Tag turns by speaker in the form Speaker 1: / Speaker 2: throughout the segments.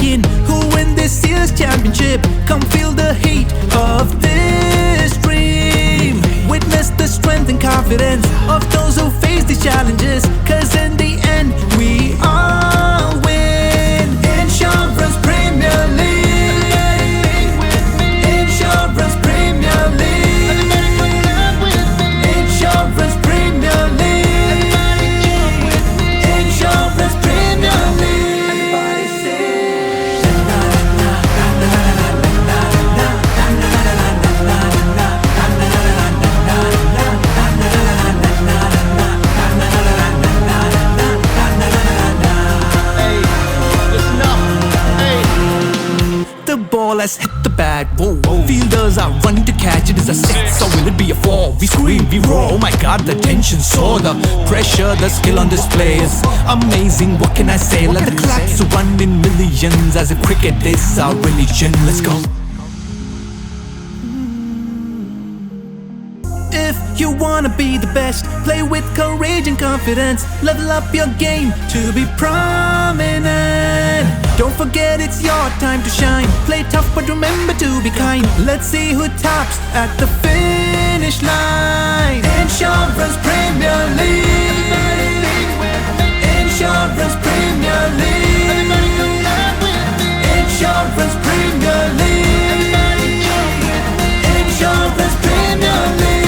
Speaker 1: begin. Who win this year's championship? Come feel the heat of this dream. Witness the strength and confidence of those who face these challenges, cause in the end we all win. Insurance Premier League. Insurance Premier League. Insurance Premier League. Insurance Premier League. Everybody sing. The ball has hit the bat, whoa, whoa. Fielders are running to catch it. Is a six, or will it be a four? We scream, we roar, oh my god, the tension soar. The pressure, the skill on display is amazing, what can I say? Let the claps run in millions, as if cricket is our religion. Let's go. If you wanna be the best, play with courage and confidence. Level up your game to be prominent. Don't forget it's your time to shine. Play tough but remember to be kind. Let's see who tops at the finish line. Insurance Premier League. Insurance Premier League. Insurance Premier League. Insurance Premier League.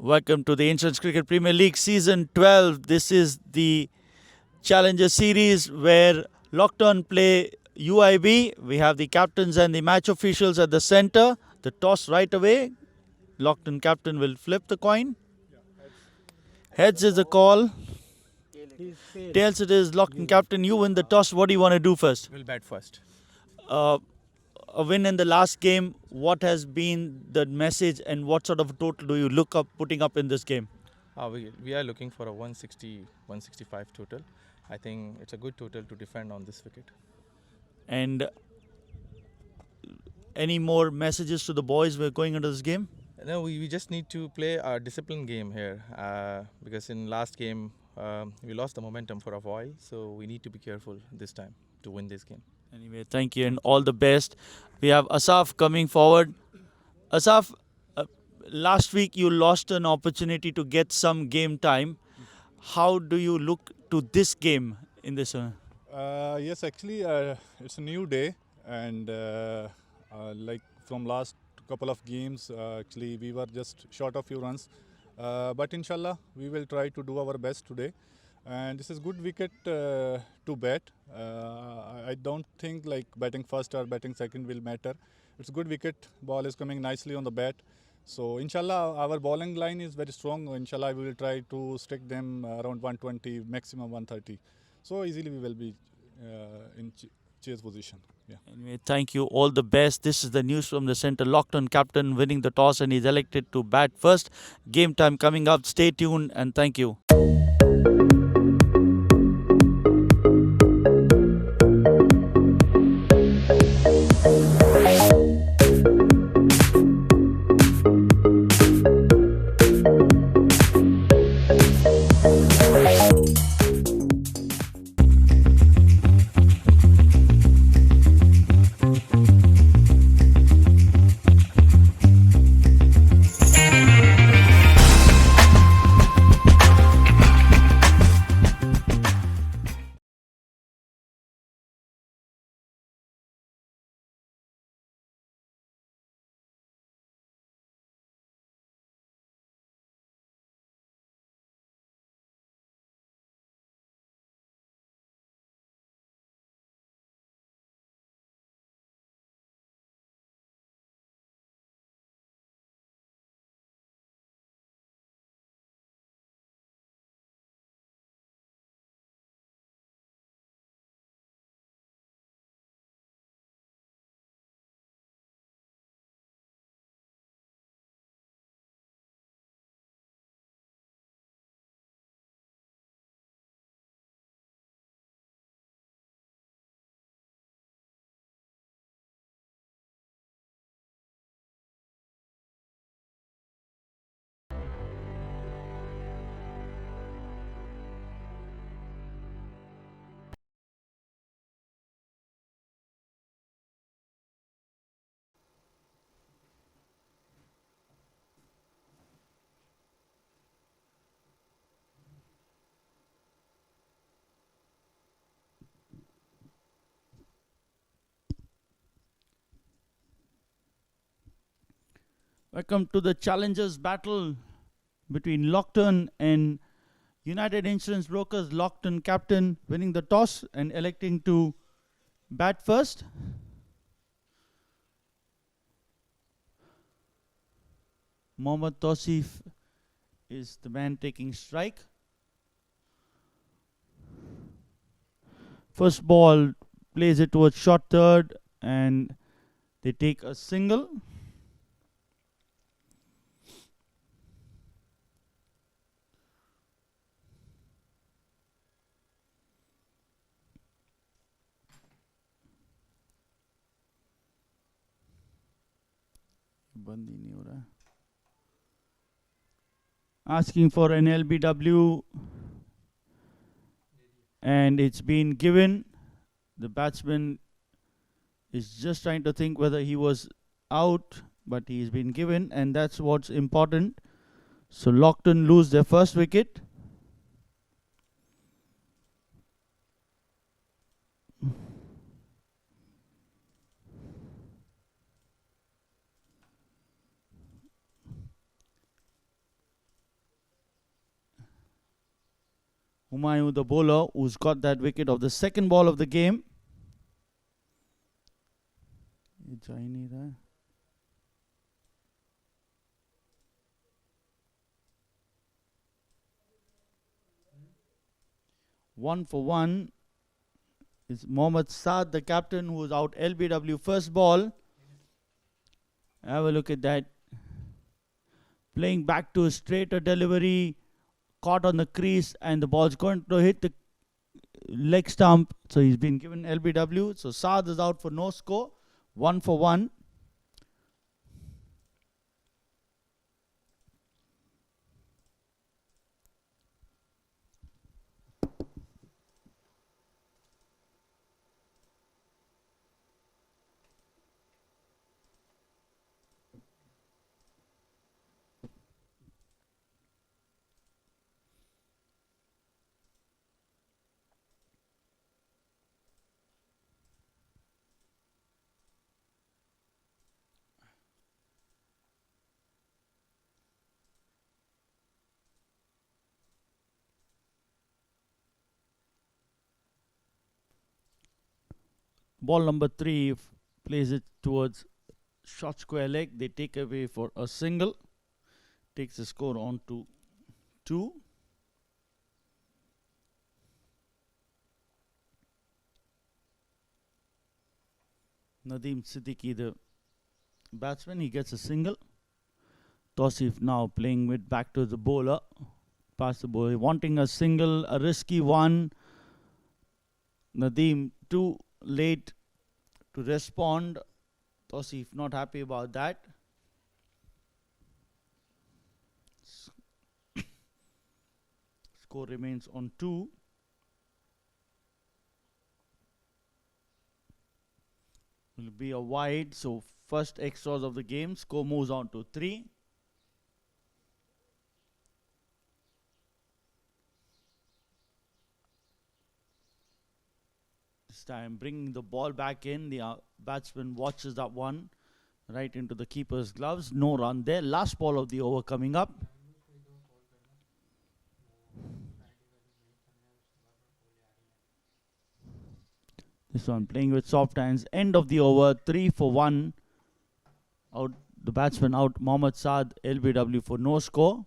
Speaker 2: Welcome to the Insurance Cricket Premier League Season 12. This is the Challenger Series where Luckton play UIB. We have the captains and the match officials at the centre. The toss right away. Luckton captain will flip the coin. Heads is the call. Tails it is Luckton captain. You win the toss. What do you want to do first?
Speaker 3: We'll bat first.
Speaker 2: A win in the last game, what has been the message and what sort of a total do you look up putting up in this game?
Speaker 3: We are looking for a 160, 165 total. I think it's a good total to defend on this wicket.
Speaker 2: And any more messages to the boys we're going into this game?
Speaker 3: No, we just need to play a disciplined game here because in last game we lost the momentum for a while, so we need to be careful this time to win this game.
Speaker 2: Anyway, thank you and all the best. We have Asaf coming forward. Asaf, last week you lost an opportunity to get some game time. How do you look to this game in this one?
Speaker 4: Yes, actually, it's a new day, and like from last couple of games, actually we were just short of few runs. But inshallah, we will try to do our best today. And this is good wicket to bat. I don't think like batting first or batting second will matter. It's a good wicket. Ball is coming nicely on the bat. So inshallah, our bowling line is very strong. Inshallah, we will try to stick them around 120, maximum 130. So easily we will be in chase position. Yeah.
Speaker 2: Anyway, thank you. All the best. This is the news from the centre. Luckton captain winning the toss and he's elected to bat first. Game time coming up. Stay tuned and thank you. Welcome to the challengers battle between Luckton and United Insurance Brokers. Luckton captain winning the toss and electing to bat first. Mohammad Tosif is the man taking strike. First ball, plays it towards short third and they take a single. बंद ही नहीं हो रहा है. Asking for an LBW and it's been given. The batsman is just trying to think whether he was out, but he's been given, and that's what's important. So Luckton lose their first wicket. Humayun, the bowler, who's got that wicket of the second ball of the game. जा ही नहीं रहा है. One for one is Mohammad Saad, the captain, who was out LBW first ball. Have a look at that. Playing back to a straighter delivery, caught on the crease, and the ball's going to hit the leg stump. So he's been given LBW. So Saad is out for no score. 1 for 1. Ball number 3 plays it towards short square leg. They take away for a single. Takes the score on to 2. Nadeem Siddiqui, the batsman, he gets a single. Tosif now playing with back to the bowler. Past the bowler, wanting a single, a risky one. Nadeem too late to respond. Tosif not happy about that. Score remains on 2. Will be a wide, so first extras of the game. Score moves on to 3. This time bringing the ball back in. The batsman watches that one right into the keeper's gloves. No run there. Last ball of the over coming up. This one playing with soft hands. End of the over. 3 for 1. Out the batsman out. Mohammad Saad LBW for no score.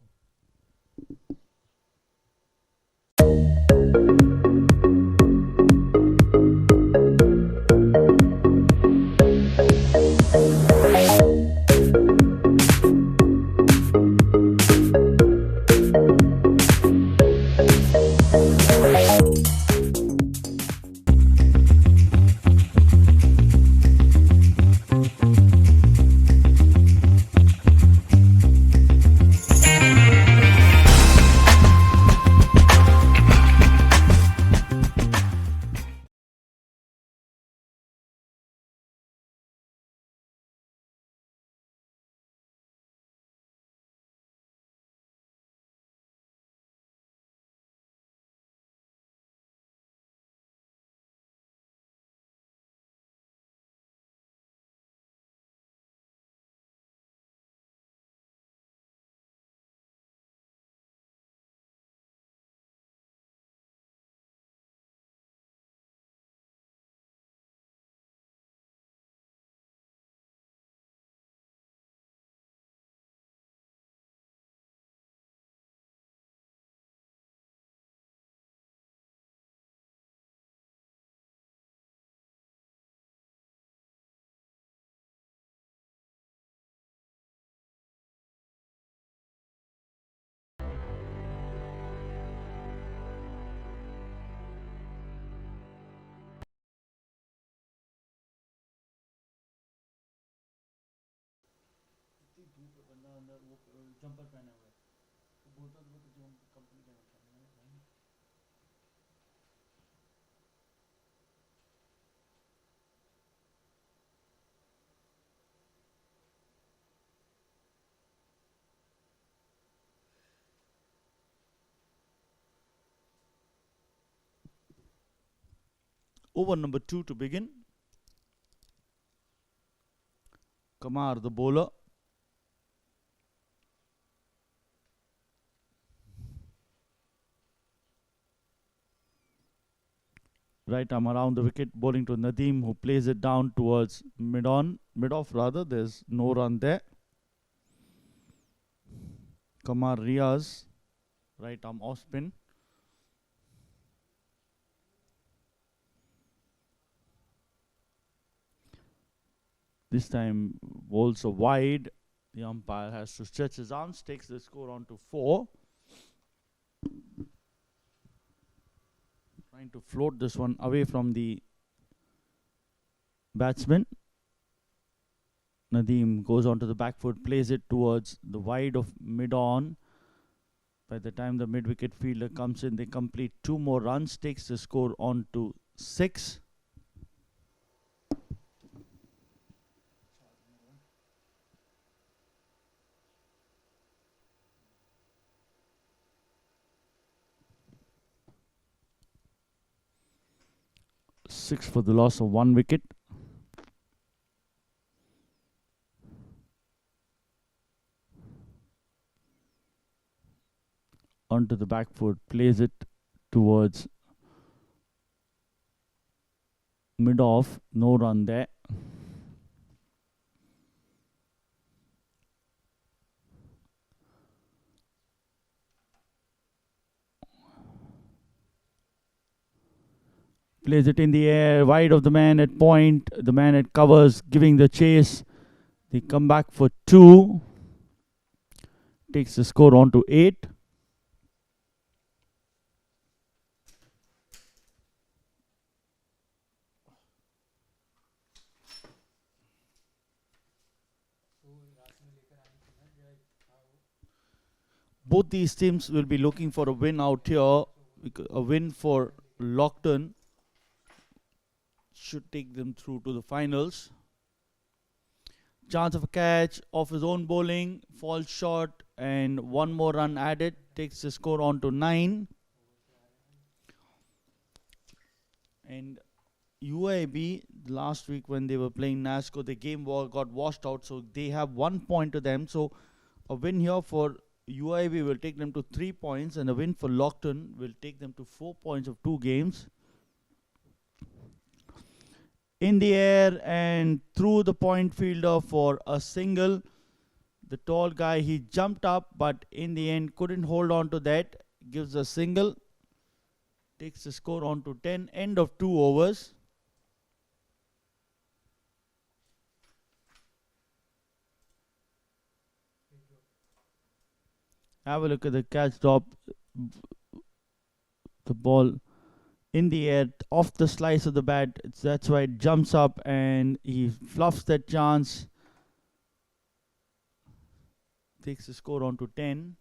Speaker 2: Jumper पहना हुआ है तो बोलता तो जो company का Over number 2 to begin. Kamar, the bowler. Right arm around the wicket, bowling to Nadeem, who plays it down towards mid-off rather. There's no run there. Kamar Riaz, right arm off spin. This time bowls a wide. The umpire has to stretch his arms, takes the score on to 4. Trying to float this one away from the batsman. Nadeem goes onto the back foot, plays it towards the wide of mid-on. By the time the mid-wicket fielder comes in, they complete 2 more runs, takes the score on to 6. Six for the loss of 1 wicket. Onto the back foot, plays it towards mid-off, no run there. Plays it in the air, wide of the man at point, the man at covers, giving the chase. They come back for 2. Takes the score on to 8. Both these teams will be looking for a win out here. A win for Luckton should take them through to the finals. Chance of a catch off his own bowling, falls short, and 1 more run added, takes the score on to 9. And UIB last week when they were playing NASCO, the game got washed out, so they have 1 point to them. So a win here for UIB will take them to 3 points, and a win for Luckton will take them to 4 points of 2 games. In the air and through the point fielder for a single. The tall guy, he jumped up, but in the end couldn't hold on to that. Gives a single. Takes the score on to 10. End of 2 overs. Have a look at the catch drop. The ball in the air, off the slice of the bat. That's why it jumps up and he fluffs that chance. Takes the score on to 10.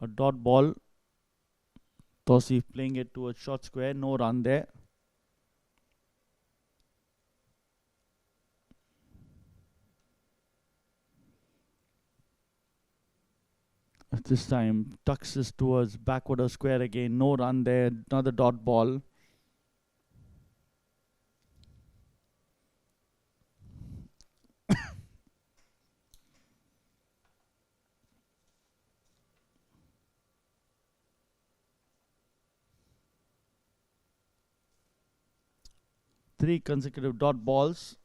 Speaker 2: a dot ball. Tosif playing it towards short square, no run there. This time tucks this towards backward of square again, no run there, another dot ball. Three consecutive dot balls.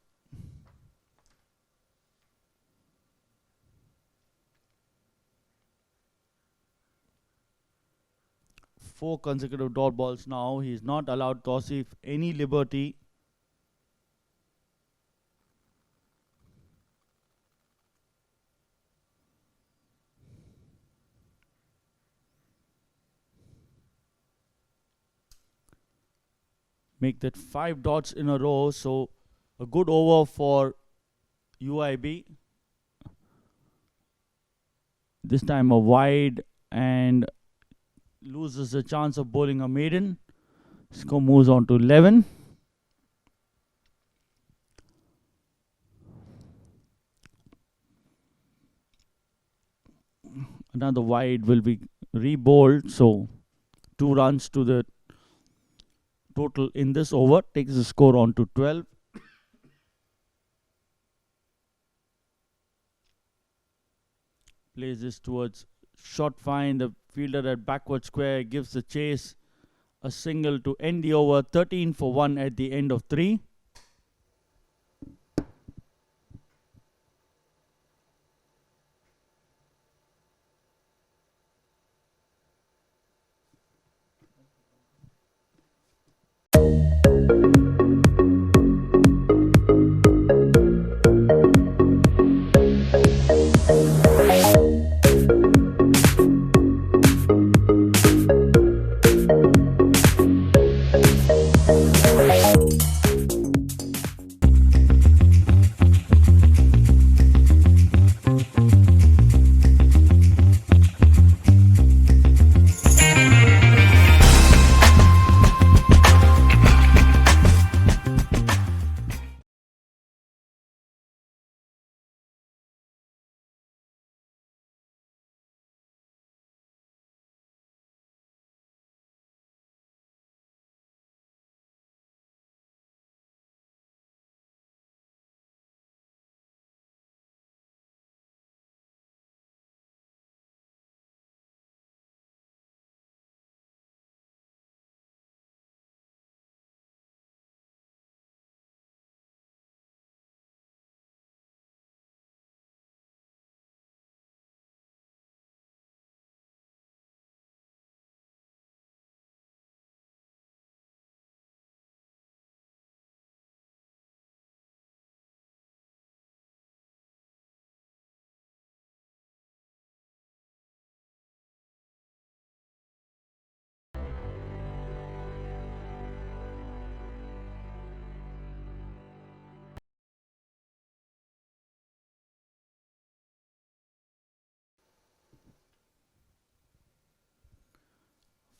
Speaker 2: Four consecutive dot balls now. He's not allowed Tosif any liberty. Make that 5 dots in a row. So a good over for UIB. This time a wide and loses the chance of bowling a maiden. Score moves on to 11. Another wide will be re-bowled. So 2 runs to the total in this over. Takes the score on to 12. Plays this towards short fine. The fielder at backward square gives the chase. A single to end the over. 13 for 1 at the end of 3.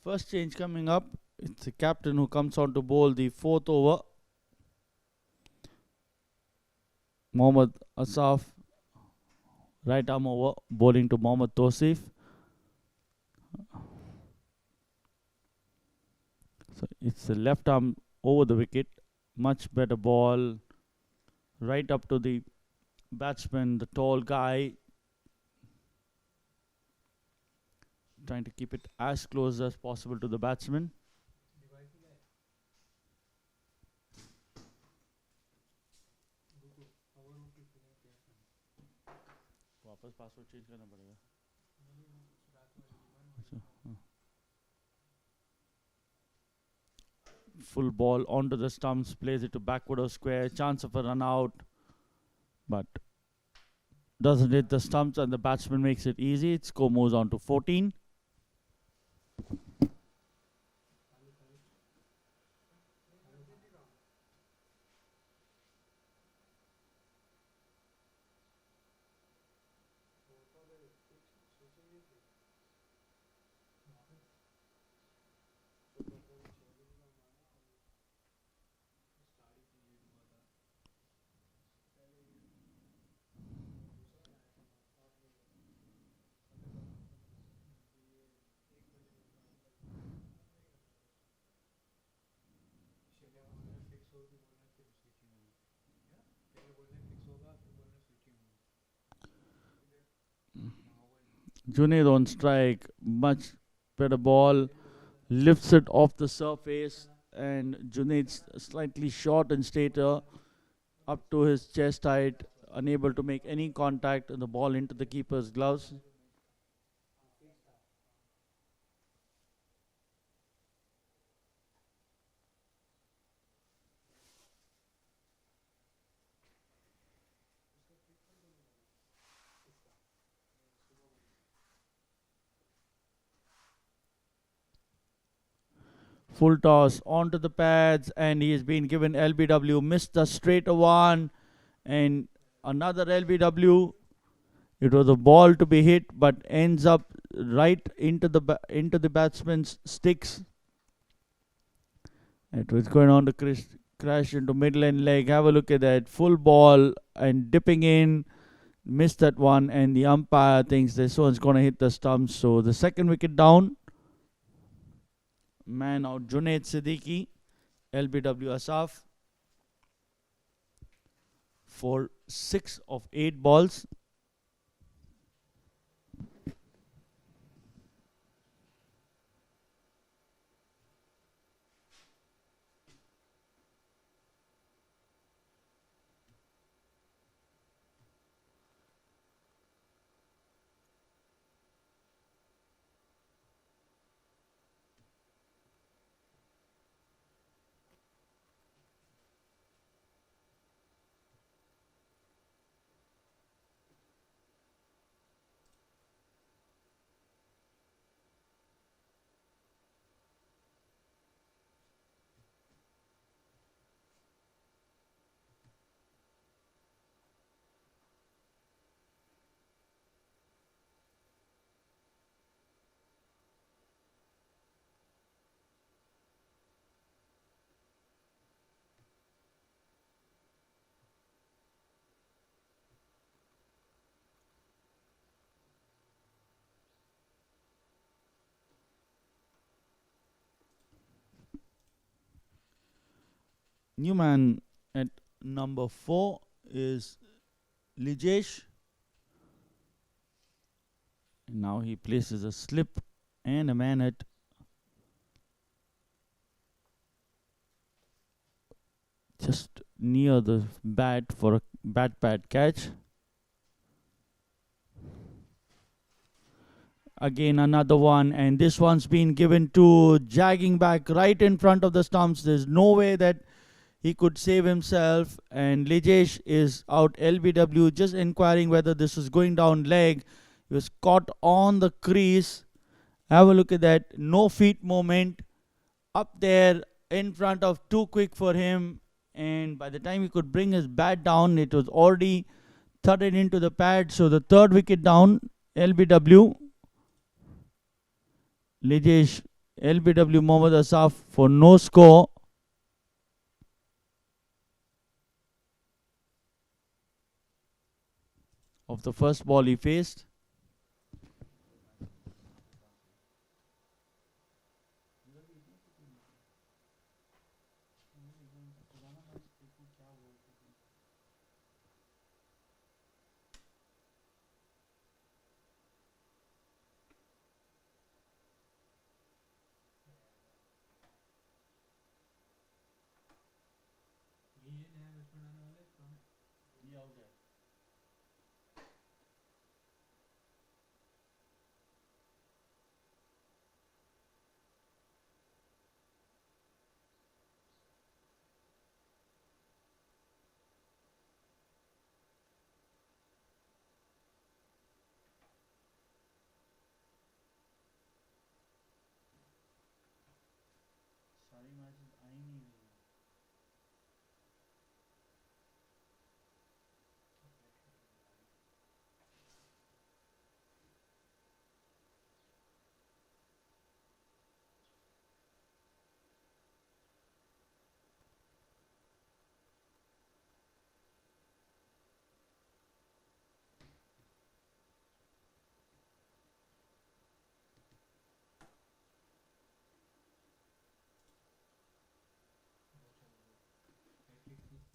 Speaker 2: First change coming up. It's the captain who comes on to bowl the 4th over. Mohammad Asaf, right arm over, bowling to Mohammad Tosif. So it's the left arm over the wicket. Much better ball. Right up to the batsman, the tall guy. Trying to keep it as close as possible to the batsman. Full ball onto the stumps, plays it to backward of square, chance of a run out, but doesn't hit the stumps and the batsman makes it easy. Score moves on to 14. Junaid on strike, much better ball, lifts it off the surface, and Junaid's slightly short in stature, up to his chest height, unable to make any contact, and the ball into the keeper's gloves. Full toss onto the pads, and he has been given LBW. Missed the straight one, and another LBW. It was a ball to be hit, but ends up right into the batsman's sticks. It was going on to crash into middle and leg. Have a look at that full ball and dipping in. Missed that one, and the umpire thinks this one's going to hit the stumps. So the second wicket down. Man out Junaid Siddiqui, LBW Asaf, for 6 of 8 balls. New man at number 4 is Lijesh. And now he places a slip and a man at just near the bat for a bat pad catch. Again another one, and this one's been given to jagging back right in front of the stumps. There's no way that he could save himself, and Lijesh is out LBW, just inquiring whether this is going down leg. He was caught on the crease. Have a look at that. No feet movement. Up there in front of, too quick for him. And by the time he could bring his bat down, it was already thudded into the pad. So the third wicket down, LBW. Lijesh, LBW Mohammad Asaf for no score. Of the first ball he faced.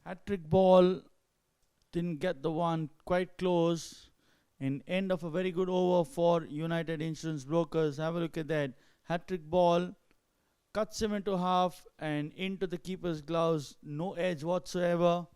Speaker 2: Hat-trick ball, didn't get the one quite close. An end of a very good over for United Insurance Brokers. Have a look at that. Hat-trick ball. Cuts him into half and into the keeper's gloves. No edge whatsoever.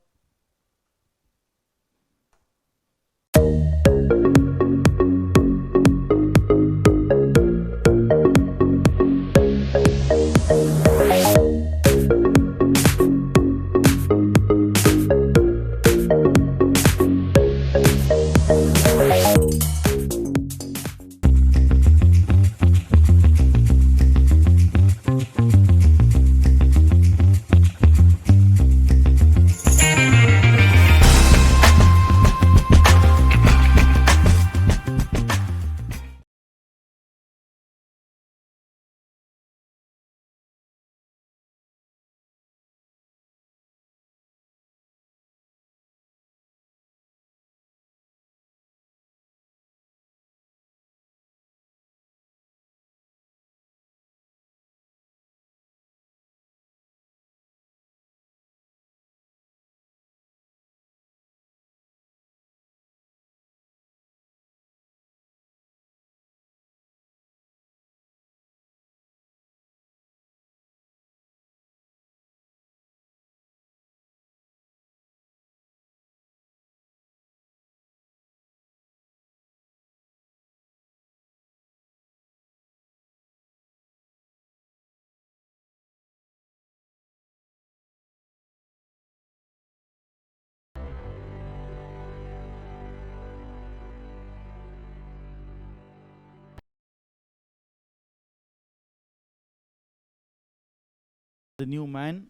Speaker 2: The new man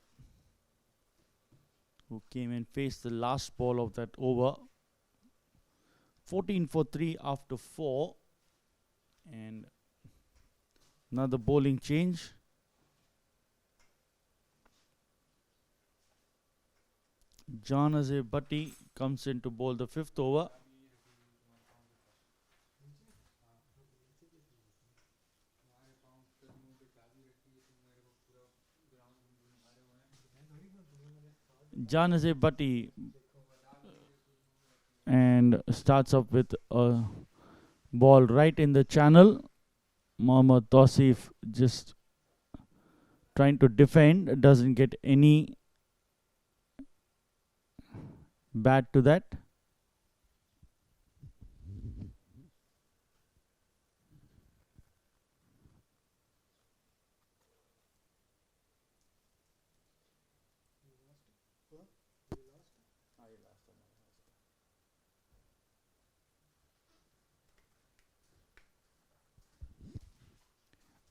Speaker 2: who came and faced the last ball of that over. 14 for 3 after 4. And another bowling change. Janazay Bhatti comes in to bowl the 5th over. Janazay Bhatti and starts up with a ball right in the channel. Mohammad Tausif just trying to defend, doesn't get any bat to that.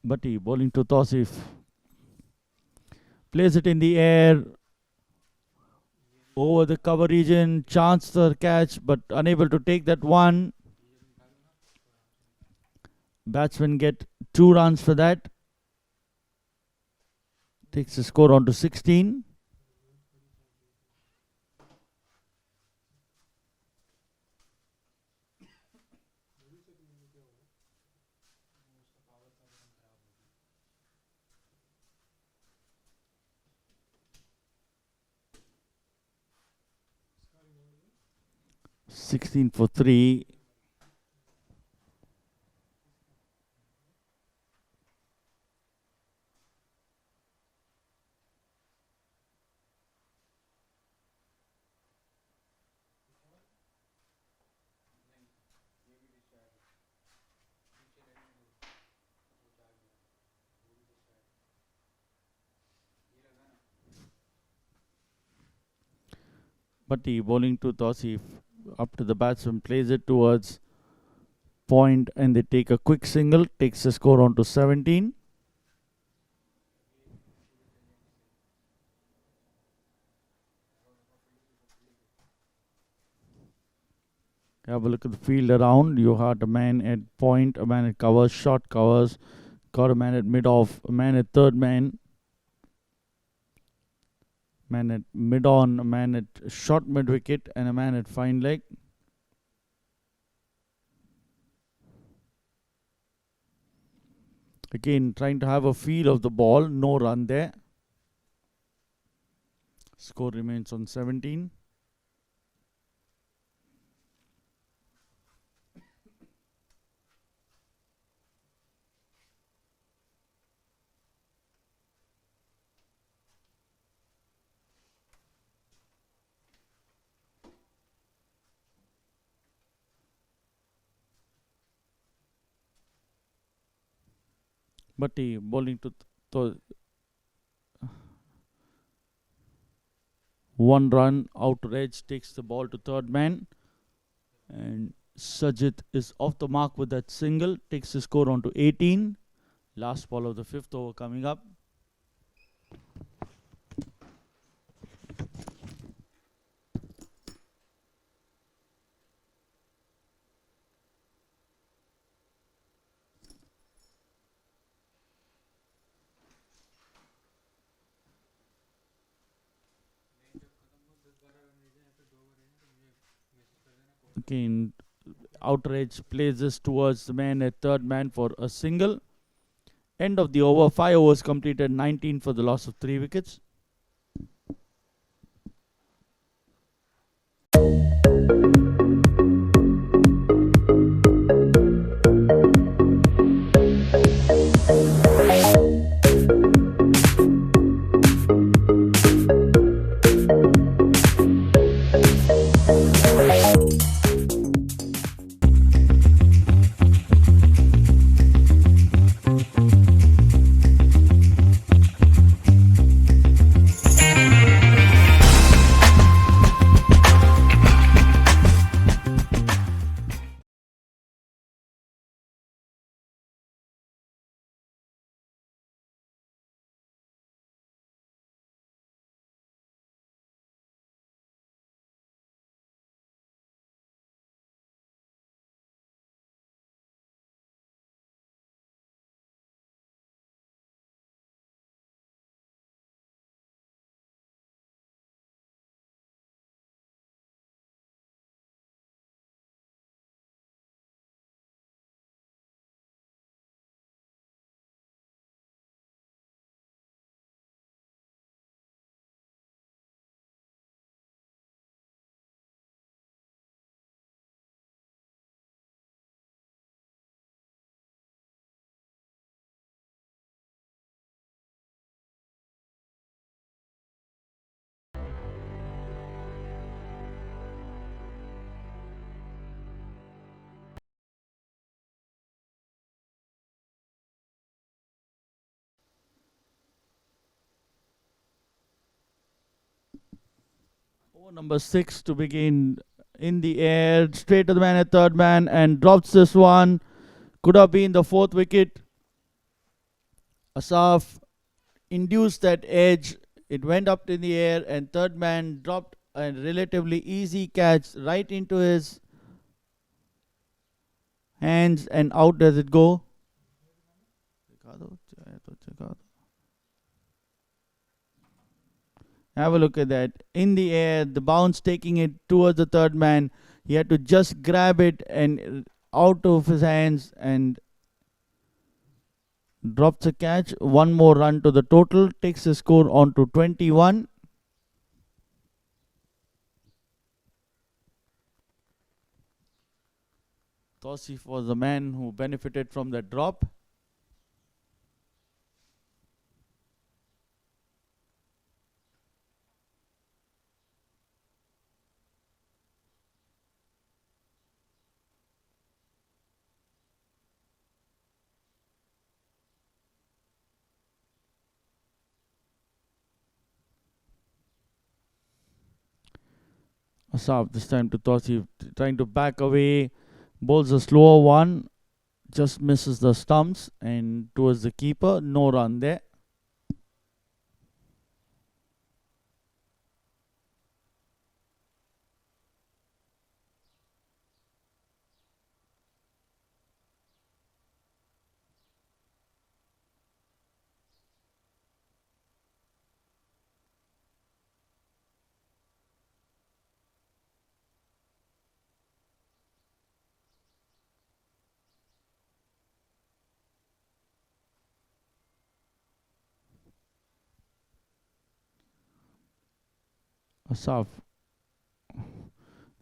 Speaker 2: Bhatti bowling to Tausif. Plays it in the air. Over the cover region. Chance for catch, but unable to take that one. Batsmen get 2 runs for that. Takes the score on to 16. Sixteen for 3. Bhatti bowling to Tausif. Up to the batsman, plays it towards point, and they take a quick single. Takes the score on to 17. Have a look at the field around. You had a man at point, a man at covers, short covers. Got a man at mid-off, a man at third man. Man at mid-on, a man at short mid-wicket, and a man at fine leg. Again, trying to have a feel of the ball. No run there. Score remains on 17. Bhatti bowling to 1 run out to edge, takes the ball to third man, and Sajid is off the mark with that single, takes the score on to 18. Last ball of the 5th over coming up. Again, outrage plays this towards the man at third man for a single. End of the over, 5 overs completed, 19 for the loss of 3 wickets. Over number 6 to begin, in the air, straight to the man at third man, and drops this one. Could have been the 4th wicket. Asaf induced that edge. It went up in the air, and third man dropped a relatively easy catch right into his hands, and out does it go. Have a look at that. In the air, the bounce taking it towards the third man. He had to just grab it and out of his hands and drops a catch. 1 more run to the total. Takes the score on to 21. Tausif was the man who benefited from that drop. Asaf this time to Tausif, trying to back away, bowls a slower one, just misses the stumps and towards the keeper. No run there. Asaf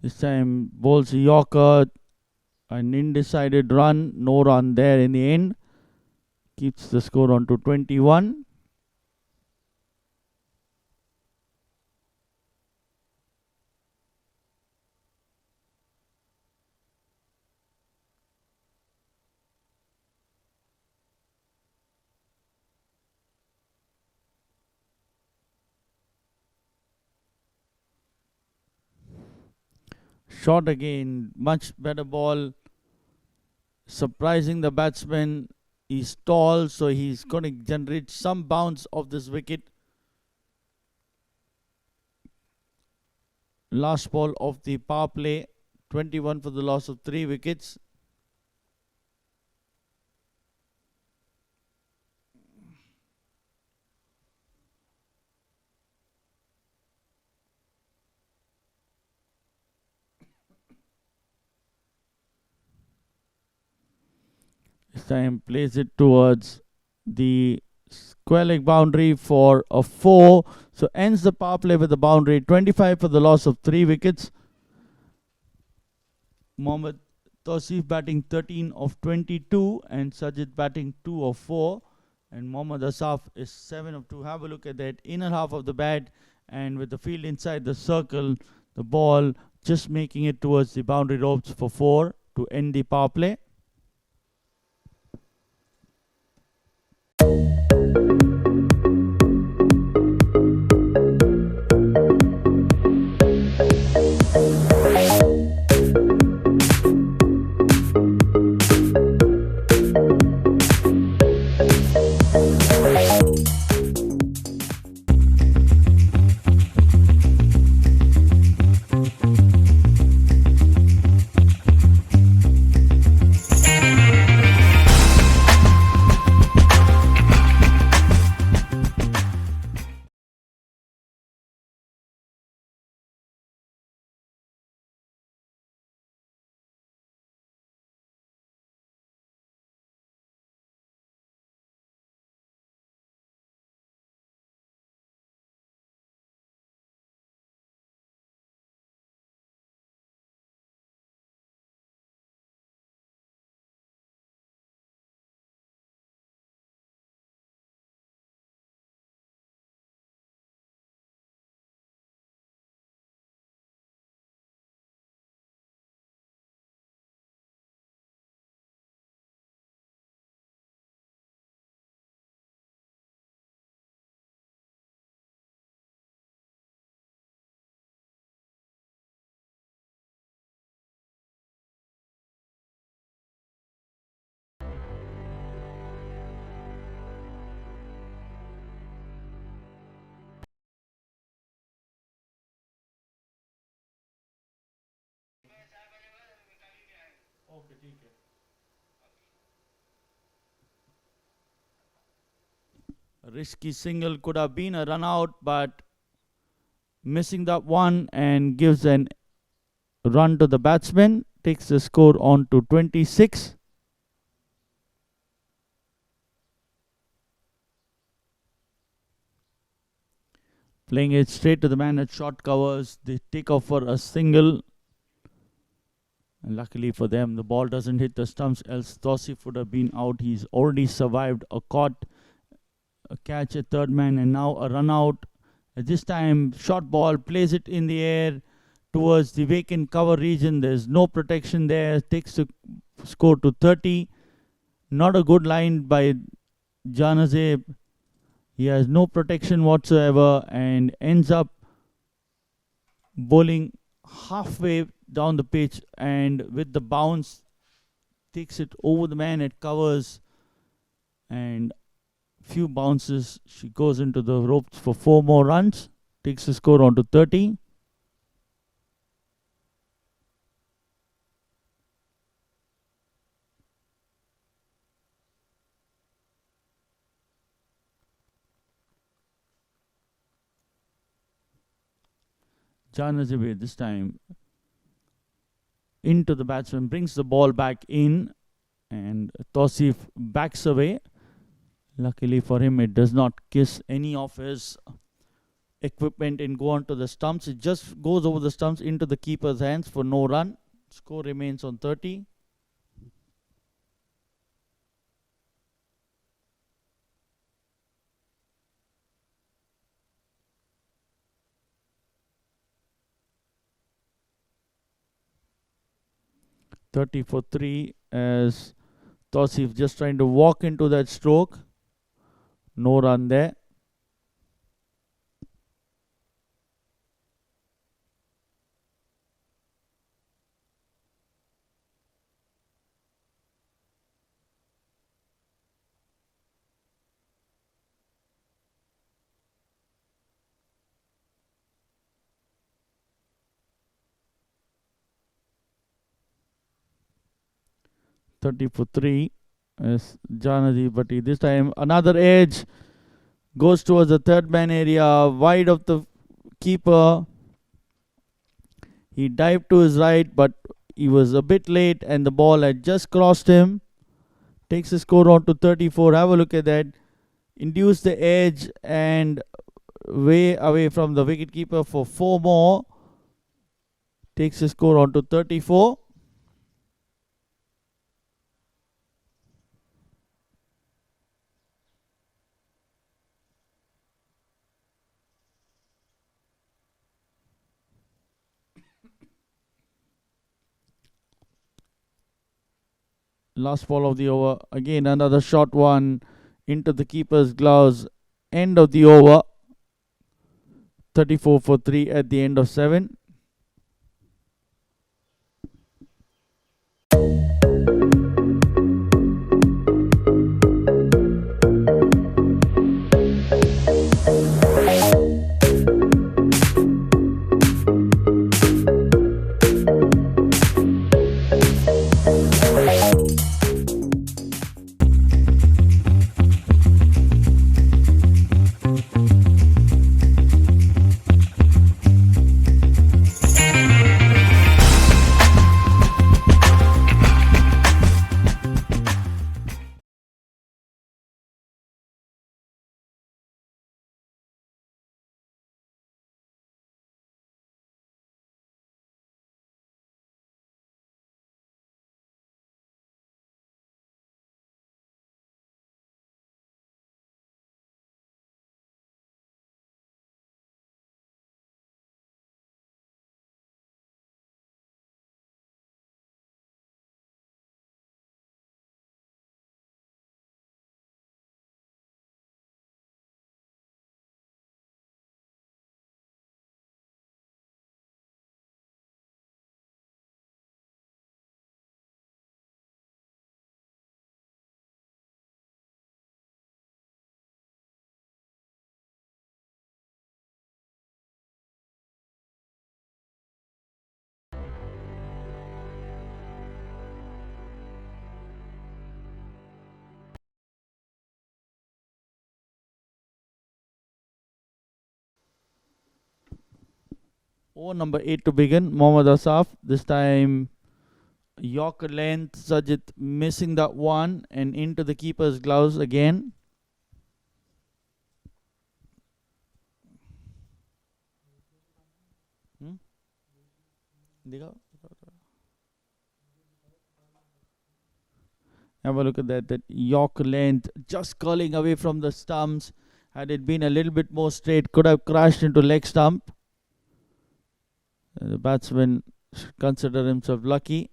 Speaker 2: this time bowls a Yorker, an undecided run, no run there in the end. Keeps the score on to 21. Shot again, much better ball. Surprising the batsman. He's tall, so he's going to generate some bounce off this wicket. Last ball of the power play. 21 for the loss of 3 wickets. This time plays it towards the square leg boundary for a 4. So ends the power play with a boundary. 25 for the loss of 3 wickets. Mohammad Tausif batting 13 of 22 and Sajid batting 2 of 4. And Mohammad Asaf is 7 of 2. Have a look at that. Inner half of the bat, and with the field inside the circle, the ball just making it towards the boundary ropes for 4 to end the power play. A risky single, could have been a run out, but missing that one, and gives an run to the batsman. Takes the score on to 26. Playing it straight to the man at short covers. They take off for a single. And luckily for them, the ball doesn't hit the stumps, else Tausif would have been out. He's already survived a caught, a catch, a third man, and now a run out. At this time, short ball, plays it in the air towards the vacant cover region. There's no protection there. Takes the score to 30. Not a good line by Janazeb. He has no protection whatsoever and ends up bowling halfway down the pitch, and with the bounce takes it over the man at covers, and few bounces, she goes into the ropes for 4 more runs. Takes the score on to 30. Janazib this time into the batsman, brings the ball back in, and Tausif backs away. Luckily for him, it does not kiss any of his equipment and go onto the stumps. It just goes over the stumps into the keeper's hands for no run. Score remains on 30. For 3 as Tausif just trying to walk into that stroke. No run there. 30 for 3 is Janadi, but this time another edge goes towards the third man area, wide of the keeper. He dived to his right, but he was a bit late and the ball had just crossed him. Takes the score on to 34. Have a look at that. Induced the edge and way away from the wicketkeeper for 4 more. Takes the score on to 34. Last ball of the over. Again, another short one into the keeper's gloves. End of the over. 34 for 3 at the end of 7. Over number 8 to begin. Mohammad Asaf. This time Yorker length. Sajid missing that one and into the keeper's gloves again. Have a look at that. That Yorker length just curling away from the stumps. Had it been a little bit more straight, could have crashed into leg stump. The batsman consider himself lucky.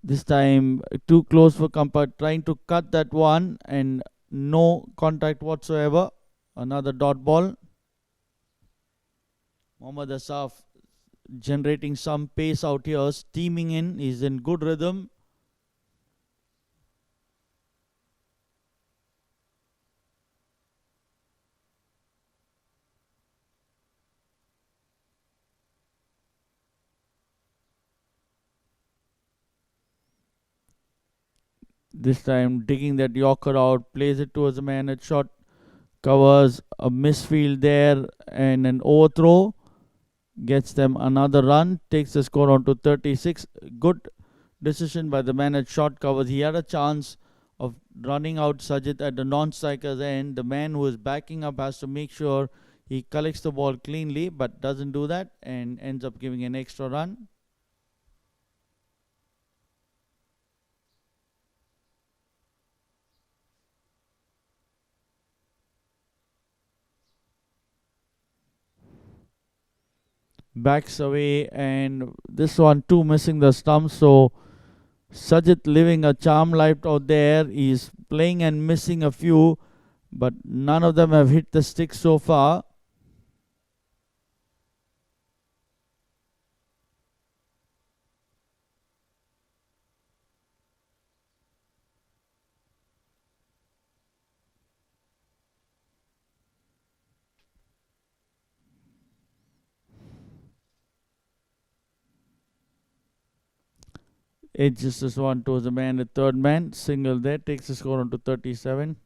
Speaker 2: This time too close for comfort, trying to cut that one and no contact whatsoever. Another dot ball. Mohammad Asaf generating some pace out here, steaming in. He's in good rhythm. This time digging that Yorker out, plays it towards the man at shot, covers a misfield there and an overthrow. Gets them another run, takes the score on to 36. Good decision by the man at short covers. He had a chance of running out Sajid at the non-striker's end. The man who is backing up has to make sure he collects the ball cleanly, but doesn't do that and ends up giving an extra run. Backs away, and this one too missing the stump. So Sajid living a charm life out there. He's playing and missing a few, but none of them have hit the stick so far. Edges this one towards the man, the third man. Single there, takes the score on to 37.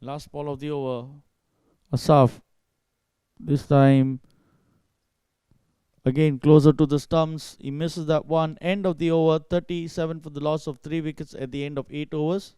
Speaker 2: Last ball of the over. Asaf. This time, again closer to the stumps. He misses that one. End of the over. 37 for the loss of 3 wickets at the end of 8 overs.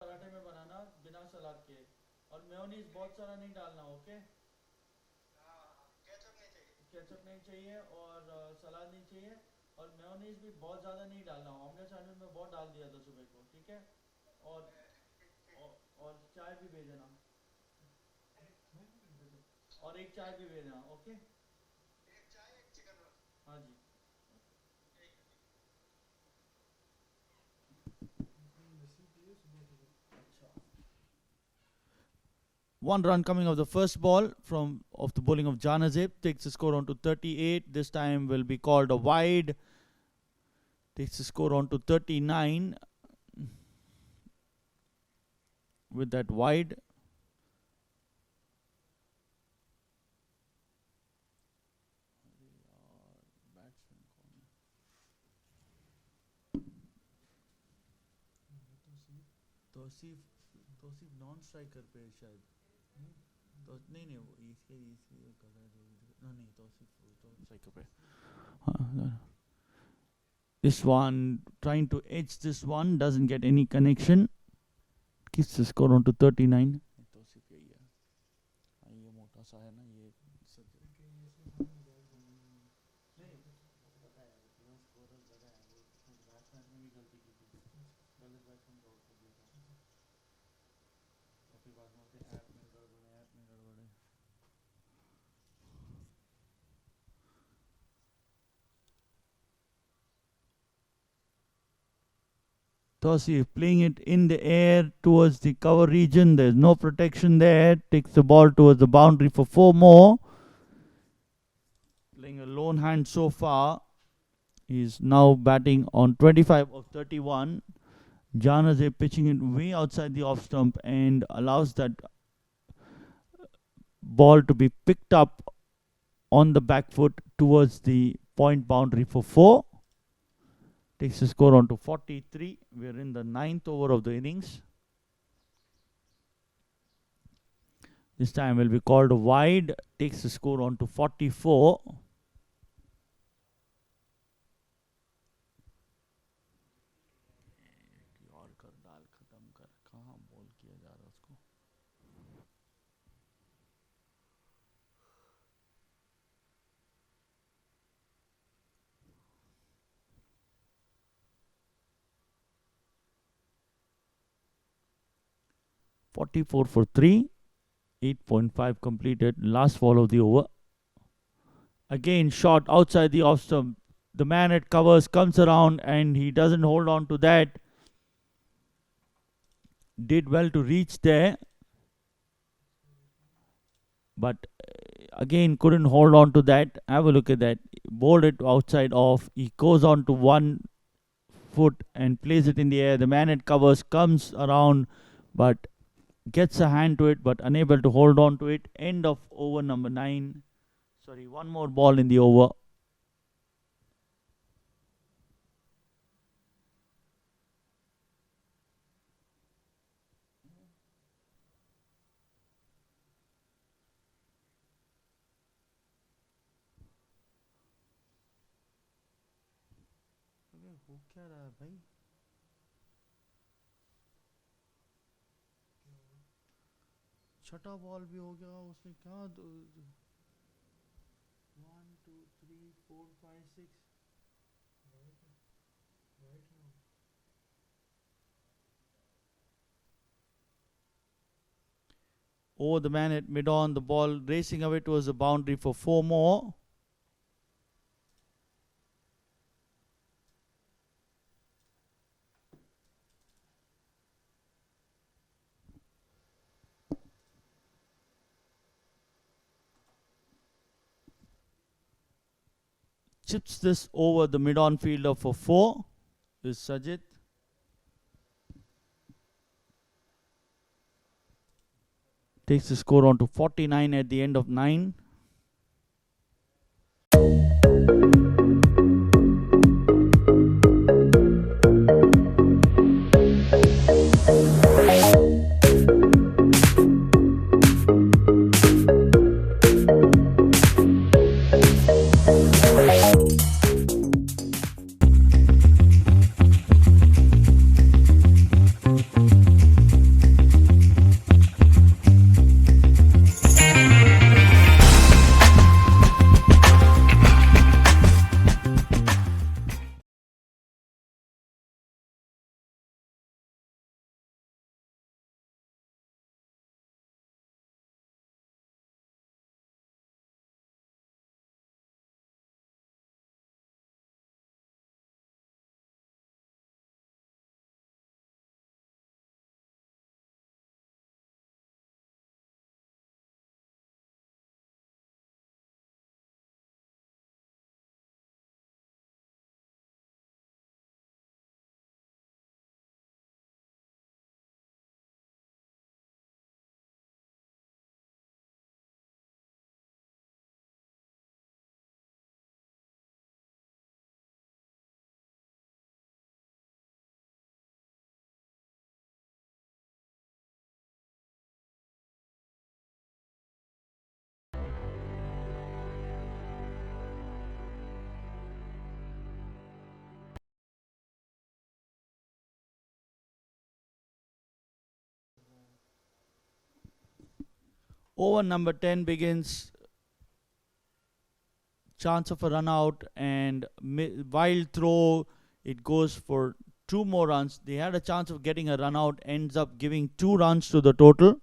Speaker 2: पराठे में बनाना बिना सलाद के और mayonnaise बहुत सारा नहीं डालना okay ketchup नहीं चाहिए और सलाद नहीं चाहिए और मेयोनीज भी बहुत ज़्यादा नहीं डालना ऑमलेट सैंडविच में बहुत डाल दिया था सुबह को ठीक है और और चाय भी भेजना और एक चाय भी भेजना ओके हाँ जी One run coming of the first ball from of the bowling of Janazib takes the score on to 38. This time will be called a wide. Takes the score on to 39 with that wide. Tauseef non striker पे शायद तो नहीं वो इसके कर रहा है जो नहीं तौसीफ तो स्ट्राइकर पे this one trying to edge this one doesn't get any connection keeps the score on to 39 Tausif यही है ये मोटा सा है ना ये नहीं पता है वो स्कोरर ज़्यादा है वो बैट्समैन ने भी गलती की थी गलत बैट्समैन को आउट कर दिया था फिर बाद में ऐप में गड़बड़ है Tosif playing it in the air towards the cover region. There's no protection there. Takes the ball towards the boundary for 4 more. Playing a lone hand so far. He's now batting on 25 of 31. Janazib pitching it way outside the off stump and allows that ball to be picked up on the back foot towards the point boundary for 4. Takes the score on to 43. We're in the 9th over of the innings. This time will be called wide. Takes the score on to 44. "44 for 3. 8.5 completed. Last ball of the over. Again, shot outside the off stump. The man at covers comes around and he doesn't hold on to that. Did well to reach there, but again couldn't hold on to that. Have a look at that. Bowled it outside off. He goes on to 1 foot and plays it in the air. The man at covers comes around, but gets a hand to it, but unable to hold on to it. End of over number 9. Sorry, one more ball in the over. हो क्या रहा है भाई? छठा ball भी हो गया उसने क्या 1 2 3 4 5 6 over the man at mid on, the ball racing away towards the boundary for 4 more. Chips this over the mid-on fielder for 4 is Sajid. Takes the score on to 49 at the end of 9. Over number 10 begins. Chance of a run out and wild throw. It goes for 2 more runs. They had a chance of getting a run out. Ends up giving 2 runs to the total.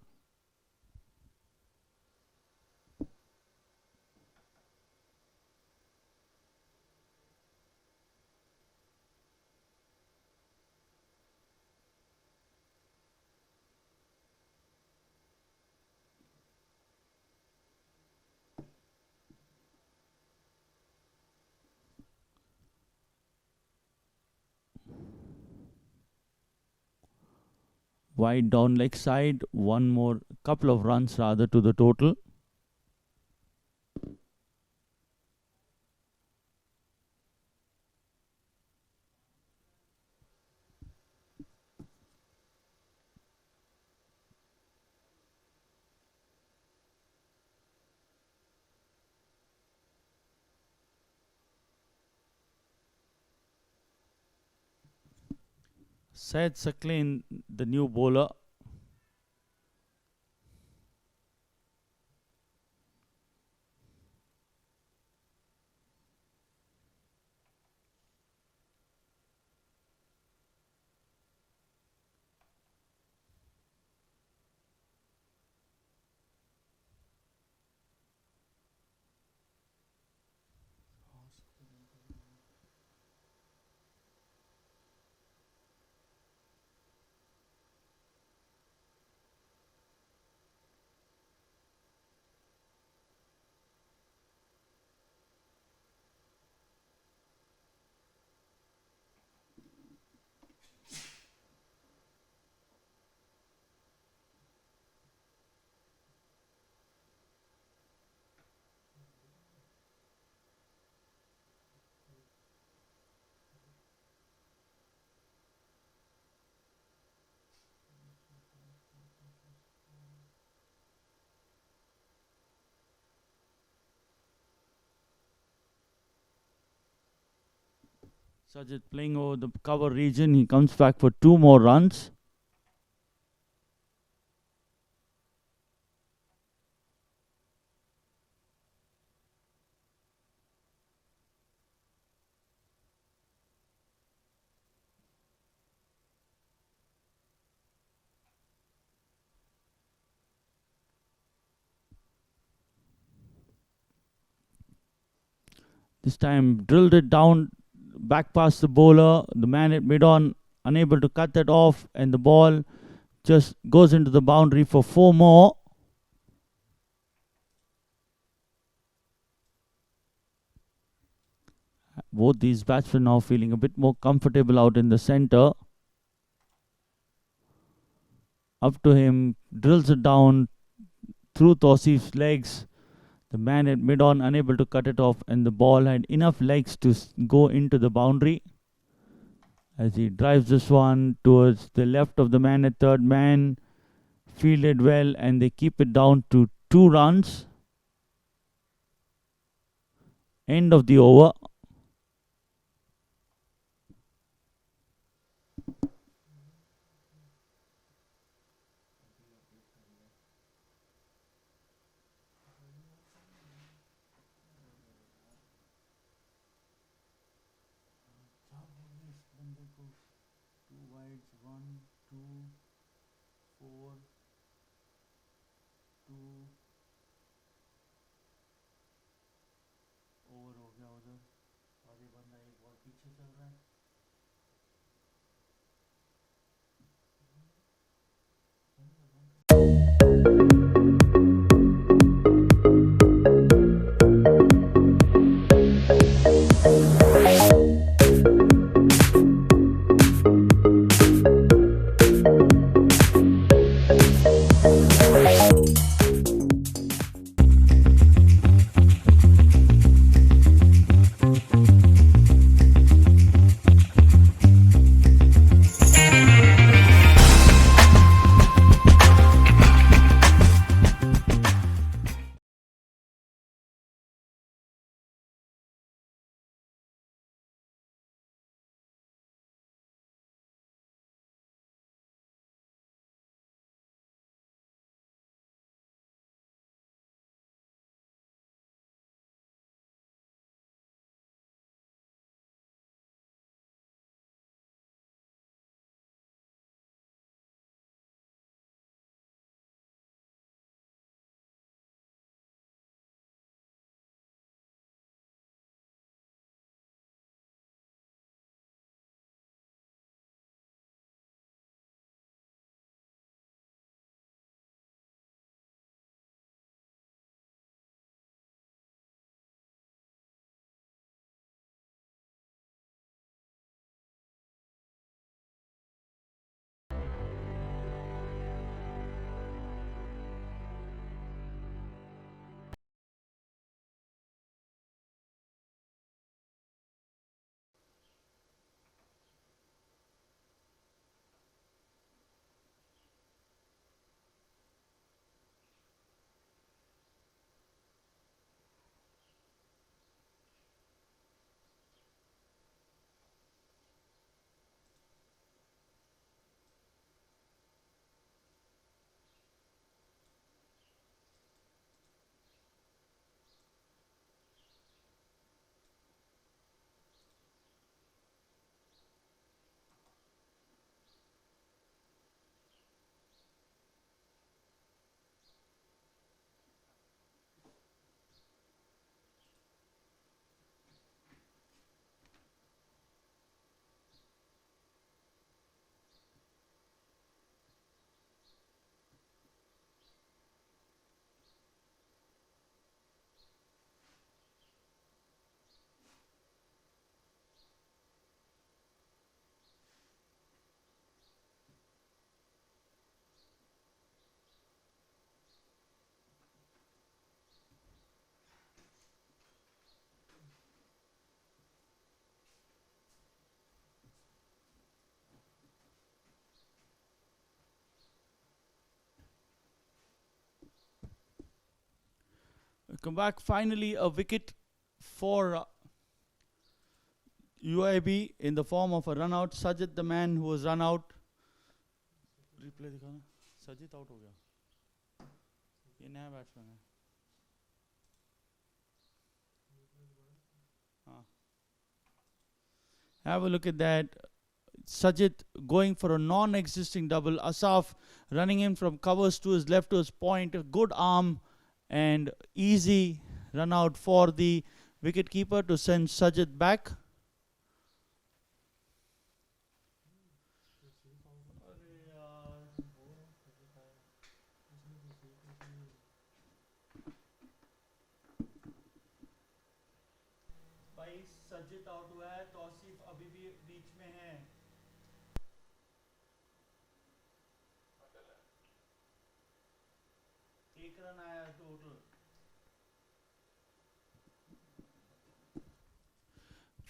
Speaker 2: Wide down leg side, one more, couple of runs rather to the total. Syed Saklin, the new bowler. Sajid playing over the cover region. He comes back for 2 more runs. This time drilled it down, back past the bowler. The man at mid-on unable to cut that off, and the ball just goes into the boundary for 4 more. Both these batsmen now feeling a bit more comfortable out in the centre. Up to him, drills it down through Tausif's legs. The man at mid-on unable to cut it off, and the ball had enough legs to go into the boundary. As he drives this one towards the left of the man at third man. Fielded well, and they keep it down to 2 runs. End of the over. Come back. Finally, a wicket for UIB in the form of a run out. Sajid, the man who was run out. Replay दिखाना. Sajid out हो गया. ये नया batsman है. Have a look at that. Sajid going for a non-existing double. Asaf running in from covers to his left to his point. A good arm and easy run out for the wicketkeeper to send Sajid back. Sajith out हुआ है, तौसीफ अभी भी बीच में है. एक run आया total.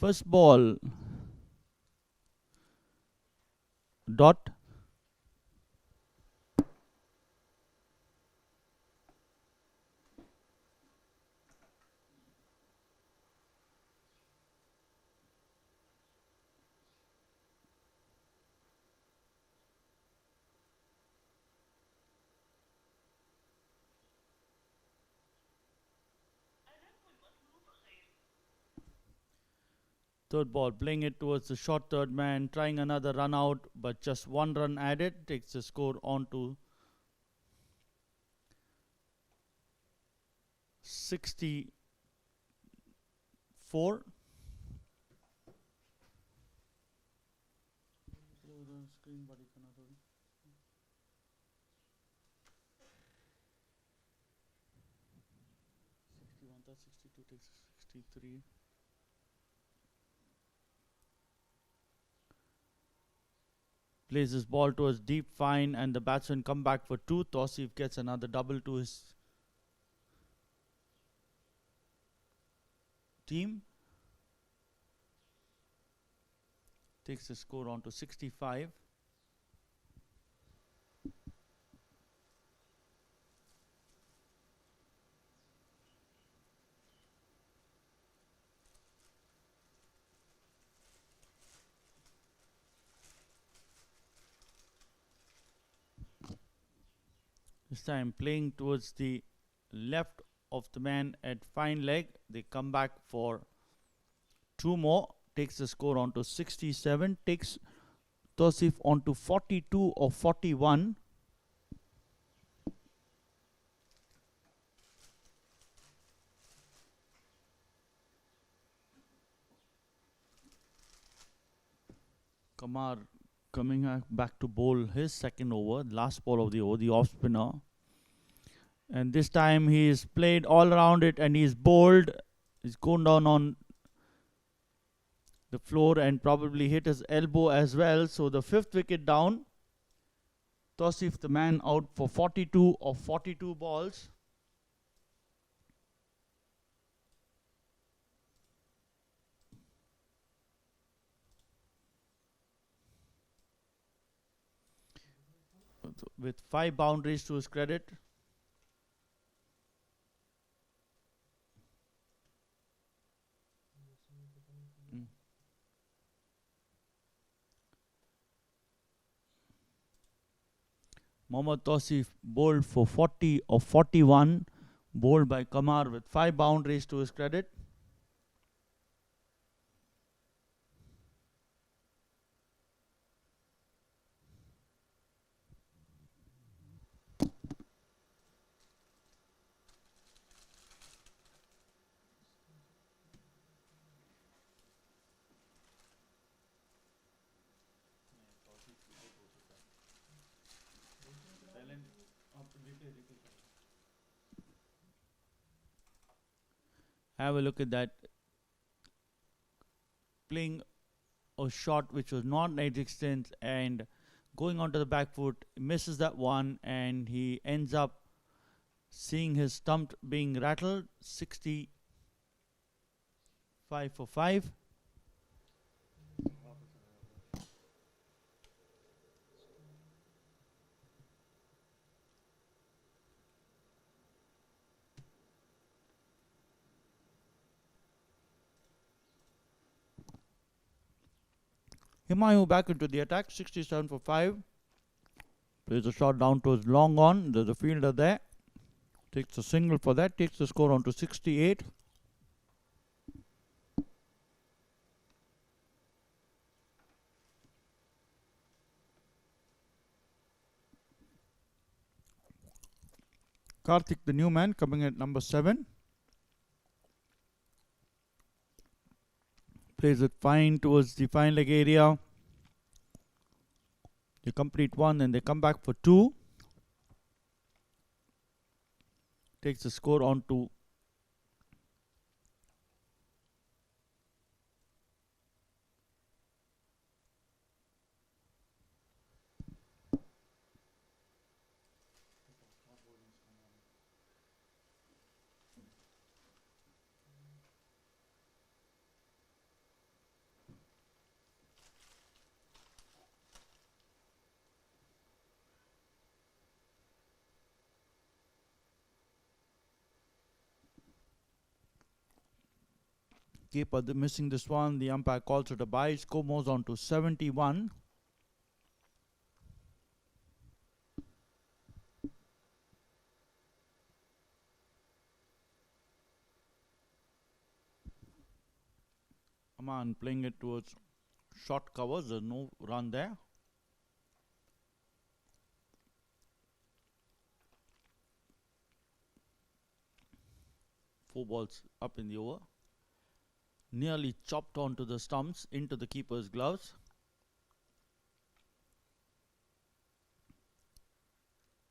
Speaker 2: First ball dot. Third ball, playing it towards the short third man, trying another run out, but just one run added, takes the score on to 64. Takes 63. Plays his ball towards deep fine and the batsman come back for two. Tausif gets another double to his team. Takes the score on to 65. This time playing towards the left of the man at fine leg. They come back for two more. Takes the score on to 67. Takes Tausif on to 42 or 41. Kamar coming back to bowl his second over, last ball of the over, the off spinner. And this time he is played all around it and he's bowled. He's gone down on the floor and probably hit his elbow as well. So the fifth wicket down. Tausif, the man, out for 42 of 42 balls. With 5 boundaries to his credit. Mohammad Tausif bowled for 40 of 41, bowled by Kamar with 5 boundaries to his credit. Have a look at that. Playing a shot which was not existent and going onto the back foot, misses that one and he ends up seeing his stump being rattled. 65 for 5. Himayu back into the attack, 67 for 5. Plays a shot down towards long on. There's a fielder there. Takes a single for that. Takes the score on to 68. Karthik, the new man, coming at number 7. Plays it fine towards the fine leg area. They complete 1 and they come back for 2. Takes the score on to 'Keeper missing this one. The umpire calls it a bye. Score moves on to 71. Aman playing it towards short covers. There's no run there. Four balls up in the over. Nearly chopped onto the stumps into the keeper's gloves.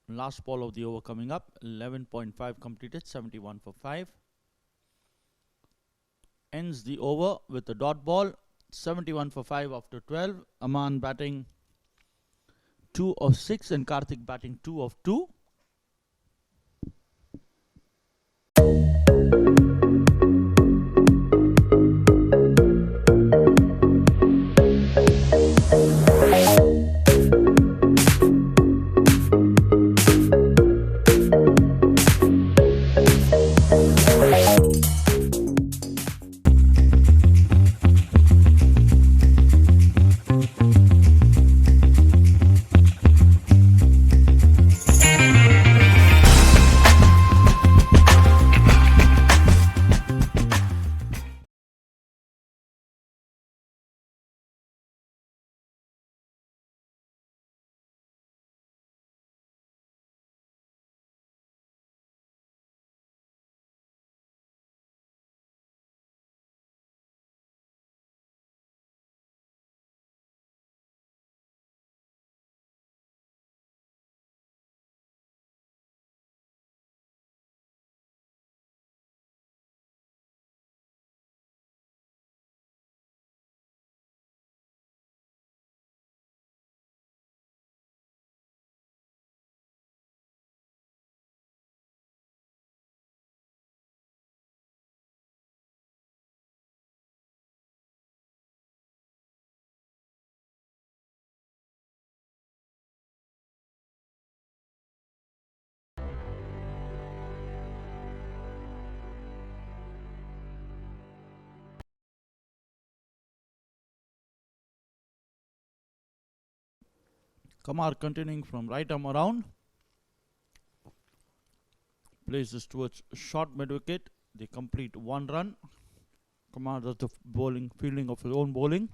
Speaker 2: Last ball of the over coming up. 11.5 completed. 71 for 5. Ends the over with a dot ball. 71 for 5 after 12. Aman batting 2 of 6 and Karthik batting 2 of 2. Kamar continuing from right arm around. Plays this towards short mid wicket. They complete 1 run. Kamar does the fielding of his own bowling.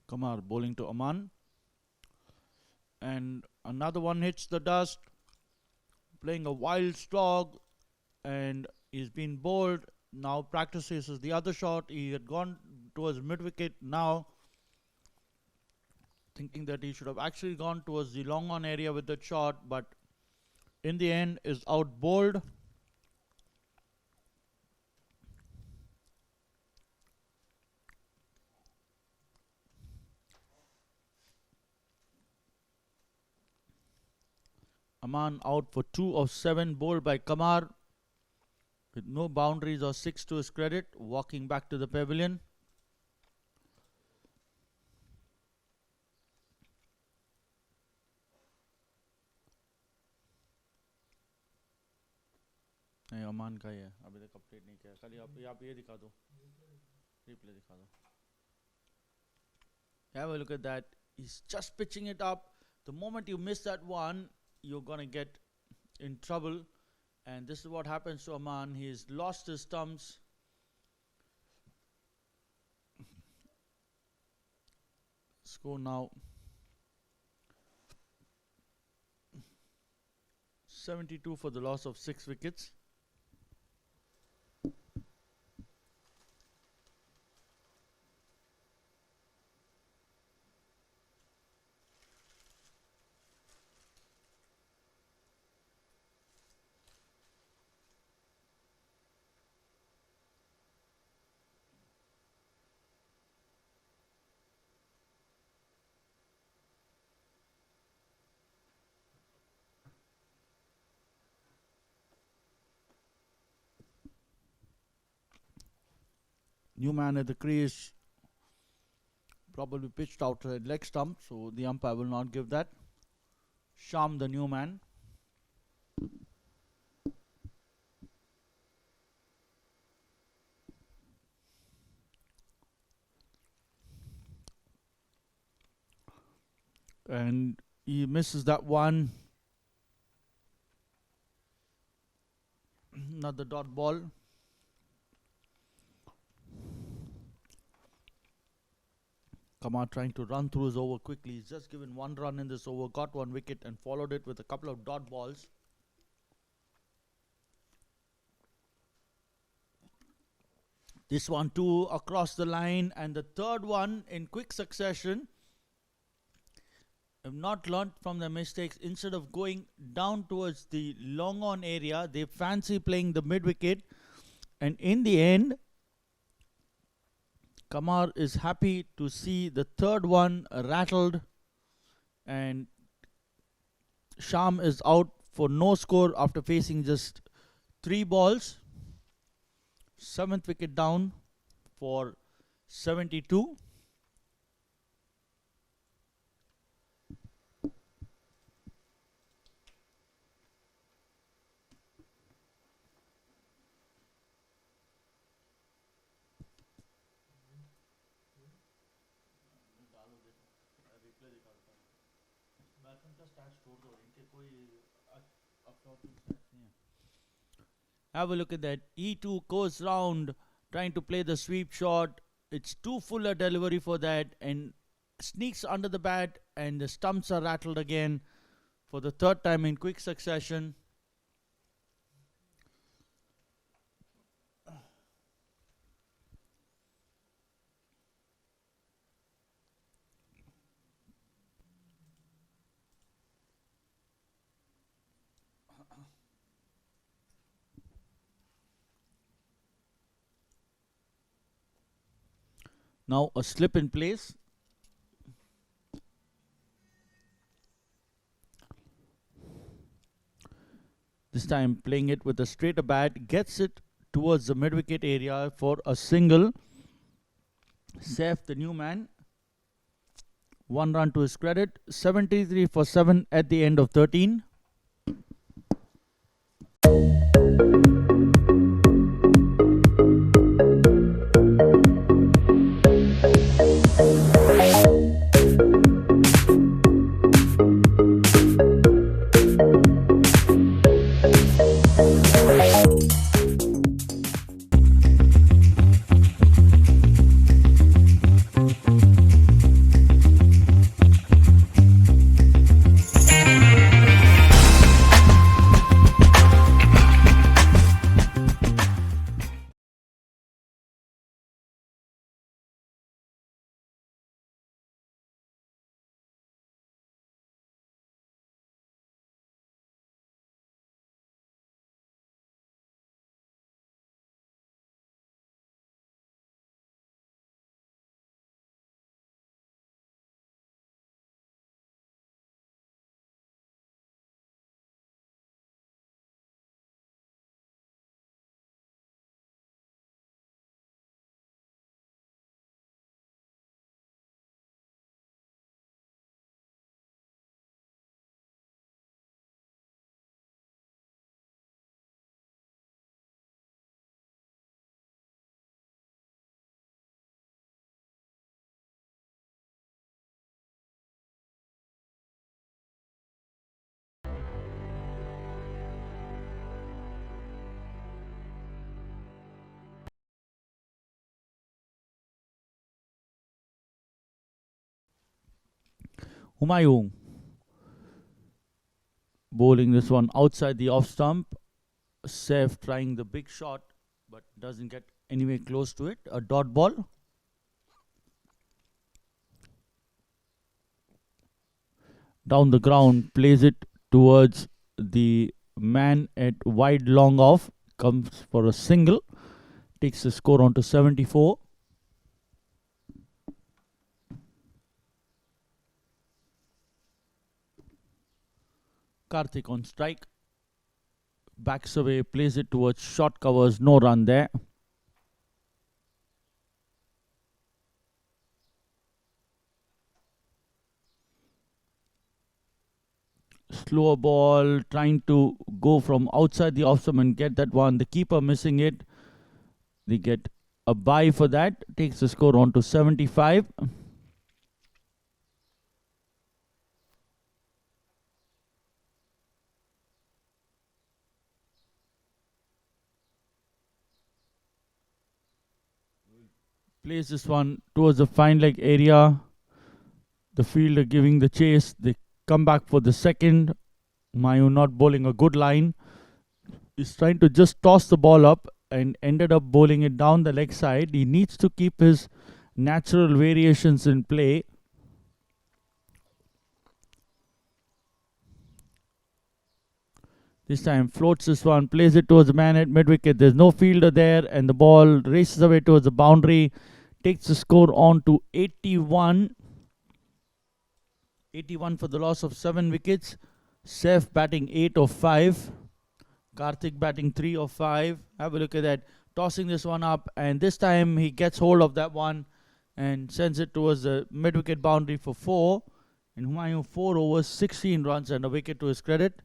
Speaker 2: Kamar bowling to Aman. And another one hits the dust. Playing a wild slog. And he's been bowled. Now practices the other shot. He had gone towards mid wicket. Now thinking that he should have actually gone towards the long on area with that shot. But in the end is out bowled. Aman out for 2 of 7, bowled by Kamar with no boundaries or 6 to his credit, walking back to the pavilion. नहीं अमान का ही है, अभी तक update नहीं किया. खाली आप ये दिखा दो, रिप्ले दिखा दो. Have a look at that. He's just pitching it up. The moment you miss that one, you're gonna get in trouble. And this is what happens to Aman. He's lost his stumps. Score now 72 for the loss of 6 wickets. New man at the crease, probably pitched outside leg stump, so the umpire will not give that. Sham, the new man. And he misses that one. Another dot ball. Kamar trying to run through his over quickly. He's just given 1 run in this over, got 1 wicket and followed it with a couple of dot balls. This one too across the line, and the third one in quick succession. Have not learnt from their mistakes. Instead of going down towards the long on area, they fancy playing the mid wicket, and in the end Kamar is happy to see the third one rattled, and Sham is out for no score after facing just 3 balls. 7th wicket down for 72. Have a look at that. E2 goes round trying to play the sweep shot. It's too full a delivery for that and sneaks under the bat, and the stumps are rattled again for the 3rd time in quick succession. Now a slip in place. This time playing it with a straighter bat, gets it towards the mid-wicket area for a single. Saif, the new man, 1 run to his credit. 73 for 7 at the end of 13. Humayun bowling this one outside the off stump. Saif trying the big shot but doesn't get anywhere close to it. A dot ball. Down the ground, plays it towards the man at wide long off. Comes for a single. Takes the score on to 74. Karthik on strike. Backs away, plays it towards short covers. No run there. Slower ball, trying to go from outside the off stump and get that one. The keeper missing it. They get a bye for that. Takes the score on to 75. Plays this one towards the fine leg area. The fielder giving the chase. They come back for the second. Mayu not bowling a good line. He's trying to just toss the ball up and ended up bowling it down the leg side. He needs to keep his natural variations in play. This time floats this one, plays it towards the man at mid wicket. There's no fielder there and the ball races away towards the boundary. Takes the score on to 81. 81 for the loss of 7 wickets. Saif batting 8 of 5. Karthik batting 3 of 5. Have a look at that. Tossing this one up, and this time he gets hold of that one and sends it towards the mid-wicket boundary for 4. And Humayun 4 overs, 16 runs and a wicket to his credit.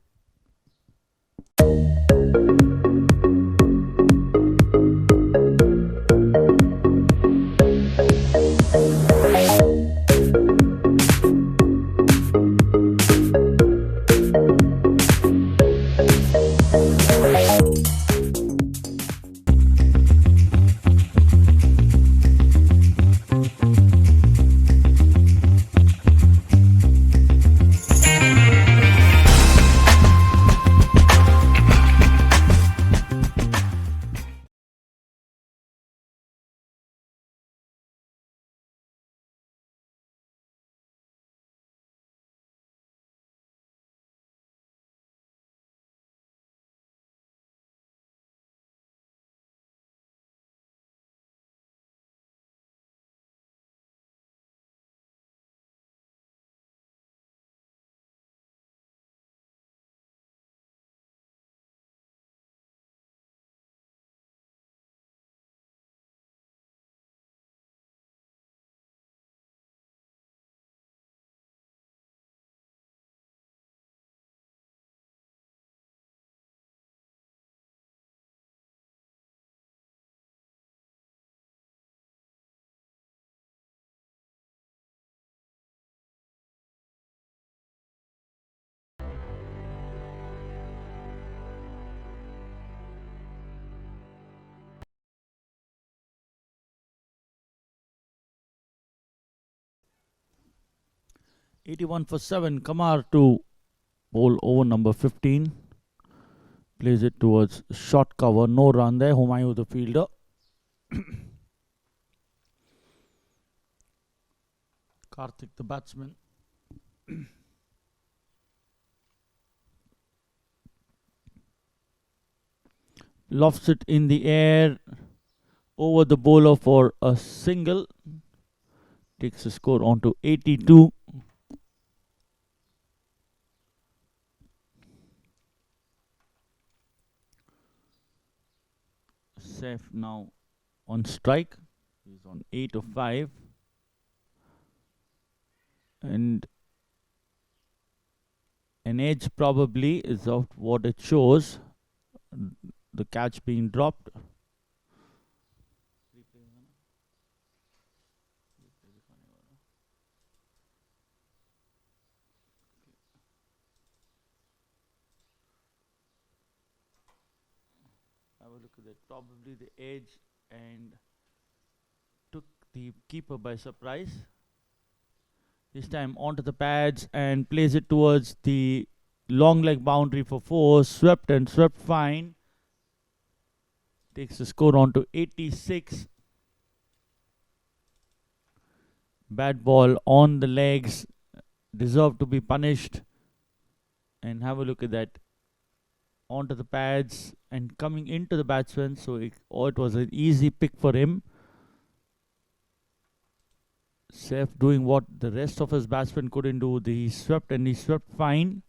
Speaker 2: (81 for 7). Kamar to bowl over number 15. Plays it towards short cover. No run there. Humayun the fielder. Karthik the batsman. Lofts it in the air over the bowler for a single. Takes the score on to 82. Saif now on strike. He's on 8 of 5. And an edge probably is of what it shows. The catch being dropped. Have a look at that. Probably the edge and took the keeper by surprise. This time onto the pads and plays it towards the long leg boundary for 4. Swept and swept fine. Takes the score on to 86. Bad ball on the legs. Deserved to be punished. And have a look at that. Onto the pads and coming into the batsman. So it was an easy pick for him. Saif doing what the rest of his batsmen couldn't do. He swept and he swept fine.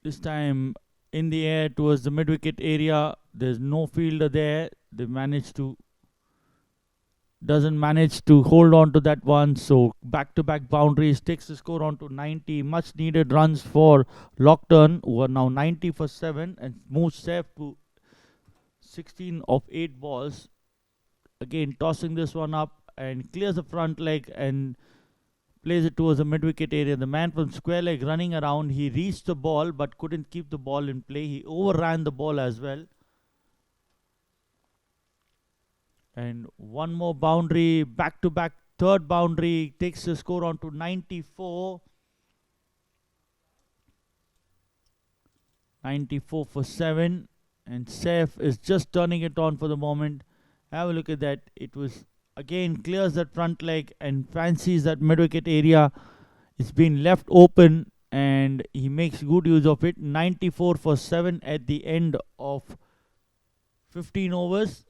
Speaker 2: This time in the air towards the mid-wicket area. There's no fielder there. They doesn't manage to hold on to that one. So back-to-back boundaries takes the score on to 90. Much needed runs for Luckton, who are now 90 for 7 and moves Saif to 16 of 8 balls. Again tossing this one up and clears the front leg and plays it towards the mid-wicket area. The man from square leg running around. He reached the ball but couldn't keep the ball in play. He overran the ball as well. And one more boundary, back-to-back third boundary, takes the score on to 94. 94 for 7. And Saif is just turning it on for the moment. Have a look at that. It was again clears that front leg and fancies that mid-wicket area. It's been left open and he makes good use of it. 94 for 7 at the end of 15 overs.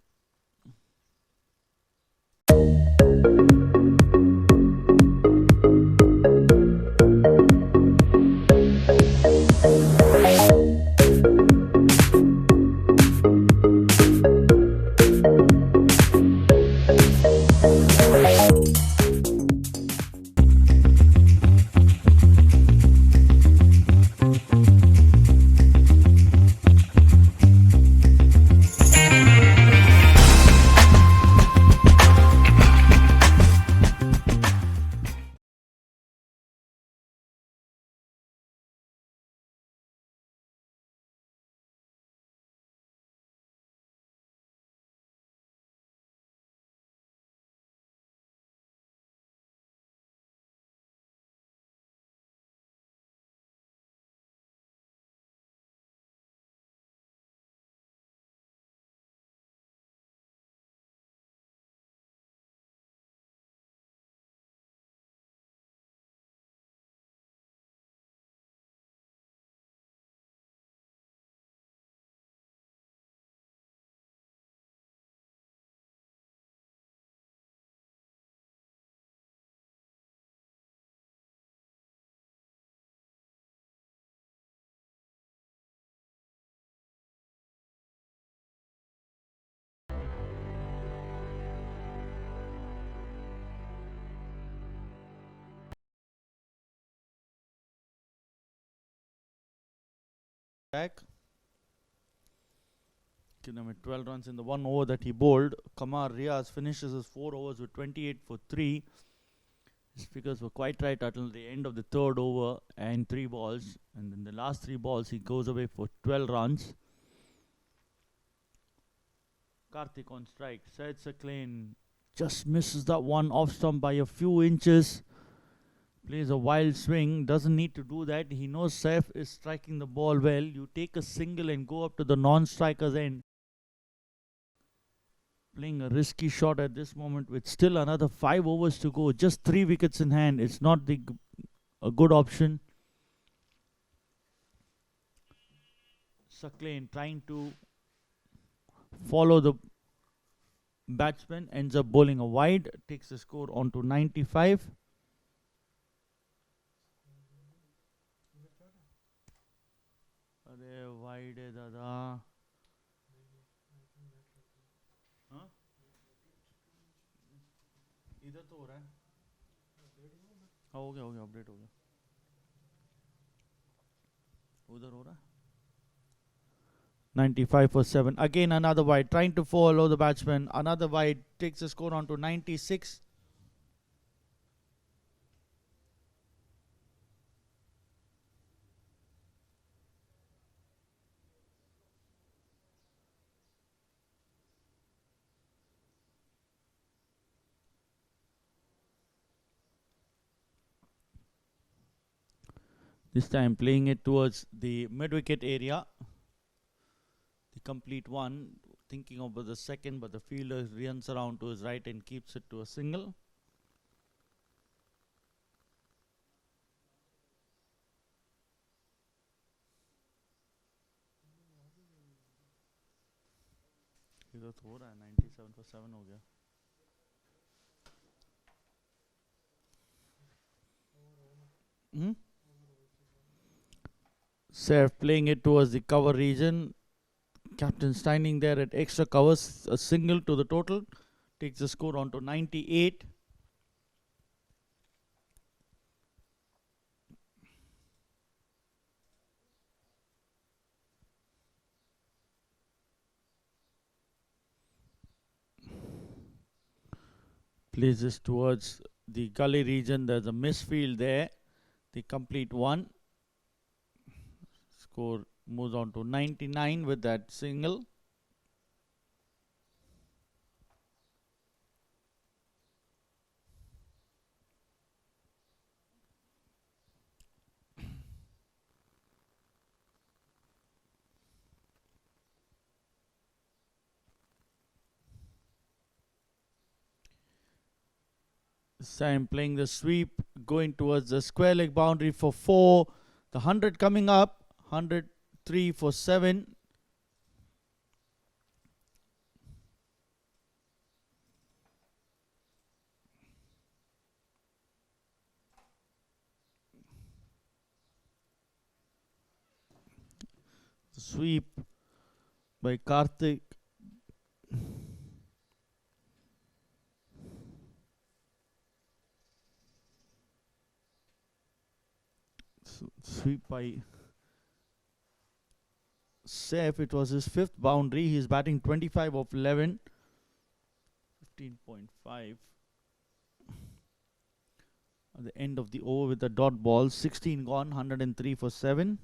Speaker 2: Back. With 12 runs in the 1 over that he bowled. Kamar Riaz finishes his 4 overs with 28 for 3. His figures were quite right until the end of the 3rd over and 3 balls. And in the last 3 balls he goes away for 12 runs. Karthik on strike. Syed Saklain just misses that one off stump by a few inches. Plays a wild swing, doesn't need to do that. He knows Saif is striking the ball well. You take a single and go up to the non-striker's end. Playing a risky shot at this moment with still another 5 overs to go. Just 3 wickets in hand. It's not a good option. Saklain trying to follow the batsman. Ends up bowling a wide. Takes the score on to 95. अरे wide है दादा हाँ इधर तो हो रहा है हाँ हो गया अपडेट हो गया उधर हो रहा है 95 for 7 again another wide trying to follow the batsman another wide takes the score on to 96. This time playing it towards the mid-wicket area. The complete one, thinking about the second, but the fielder runs around to his right and keeps it to a single. इधर तो हो रहा है 97 for 7 हो गया. Saif playing it towards the cover region. Captain standing there at extra covers, a single to the total, takes the score on to 98. Plays this towards the gully region. There's a misfield there. The complete one. Score moves on to 99 with that single. This time playing the sweep, going towards the square leg boundary for 4. The 100 coming up, 103 for 7. The sweep by Karthik. Sweep by Saif. It was his 5th boundary. He's batting 25 of 11. 15.5. At the end of the over with the dot ball. 16 gone. 103 for 7.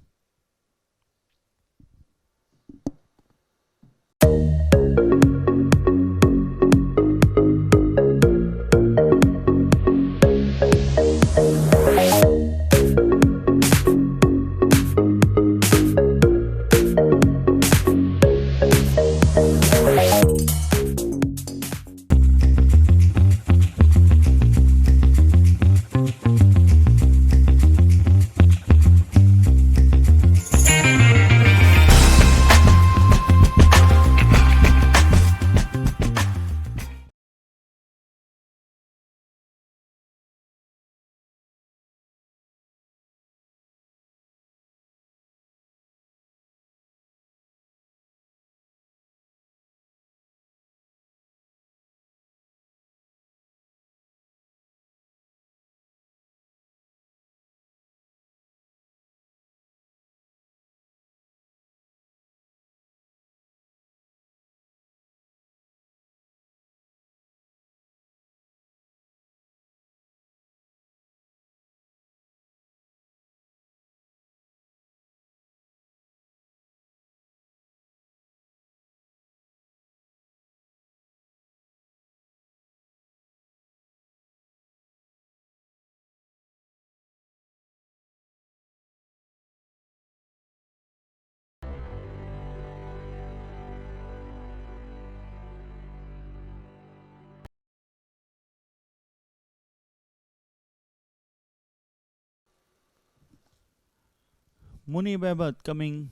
Speaker 2: Munib Ahmed coming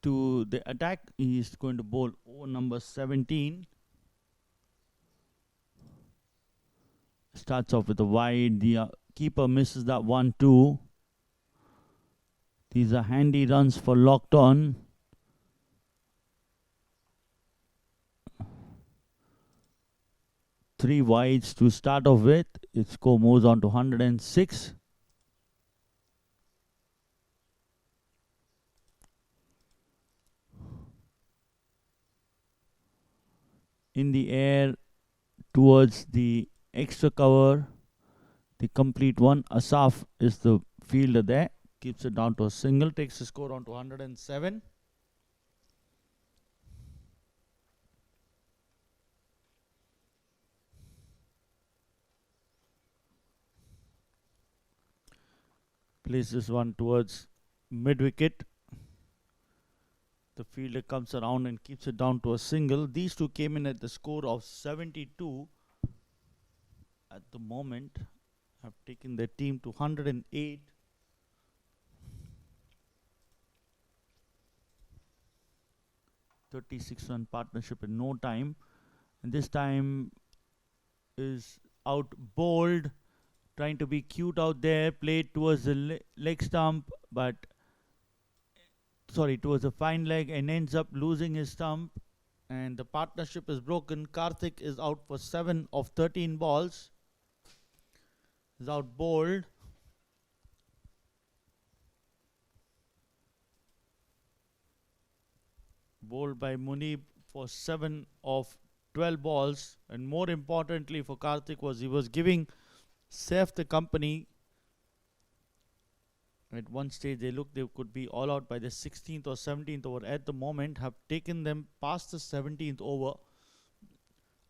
Speaker 2: to the attack. He is going to bowl over number 17. Starts off with a wide. The keeper misses that 1-2. These are handy runs for Luckton. Three wides to start off with. Its score moves on to 106. In the air towards the extra cover, the complete one. Asaf is the fielder there, keeps it down to a single, takes the score on to 107. Plays this one towards mid wicket. The fielder comes around and keeps it down to a single. These two came in at the score of 72 at the moment, have taken their team to 108. .36-run partnership in no time, and this time is out bowled, trying to be cute out there, played towards the leg stump, but towards a fine leg, and ends up losing his stump, and the partnership is broken. Karthik is out for 7 of 13 balls. Is out bowled. Bowled by Munib for 7 of 12 balls, and more importantly for Karthik was he was giving Saif the company. At one stage they looked they could be all out by the 16th or 17th over. At the moment have taken them past the 17th over.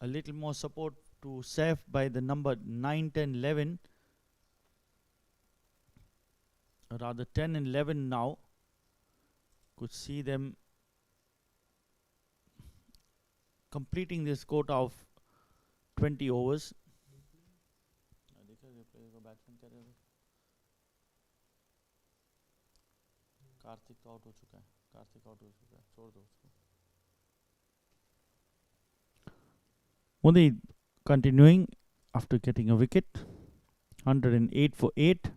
Speaker 2: A little more support to Saif by the number 9, 10, 11. Or rather 10 and 11 now. Could see them completing this quota of 20 overs. Kartik तो out हो चुका है. छोड़ दो उसको. Modi continuing after getting a wicket. 108 for 8.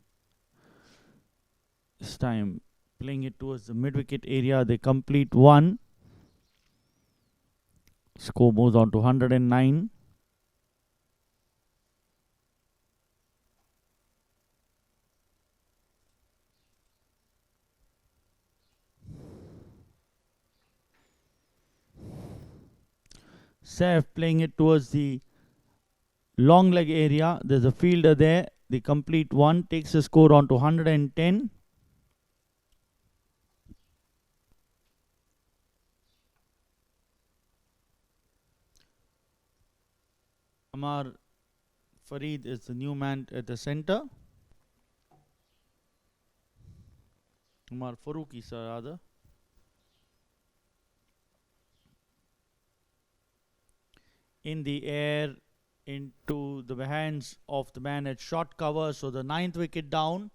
Speaker 2: This time playing it towards the mid wicket area. They complete 1. Score moves on to 109. Saif playing it towards the long leg area. There's a fielder there. The complete 1 takes the score on to 110. Amar Farid is the new man at the center. Amar Farooqi, sir, rather. In the air, into the hands of the man at short cover. So the 9th wicket down.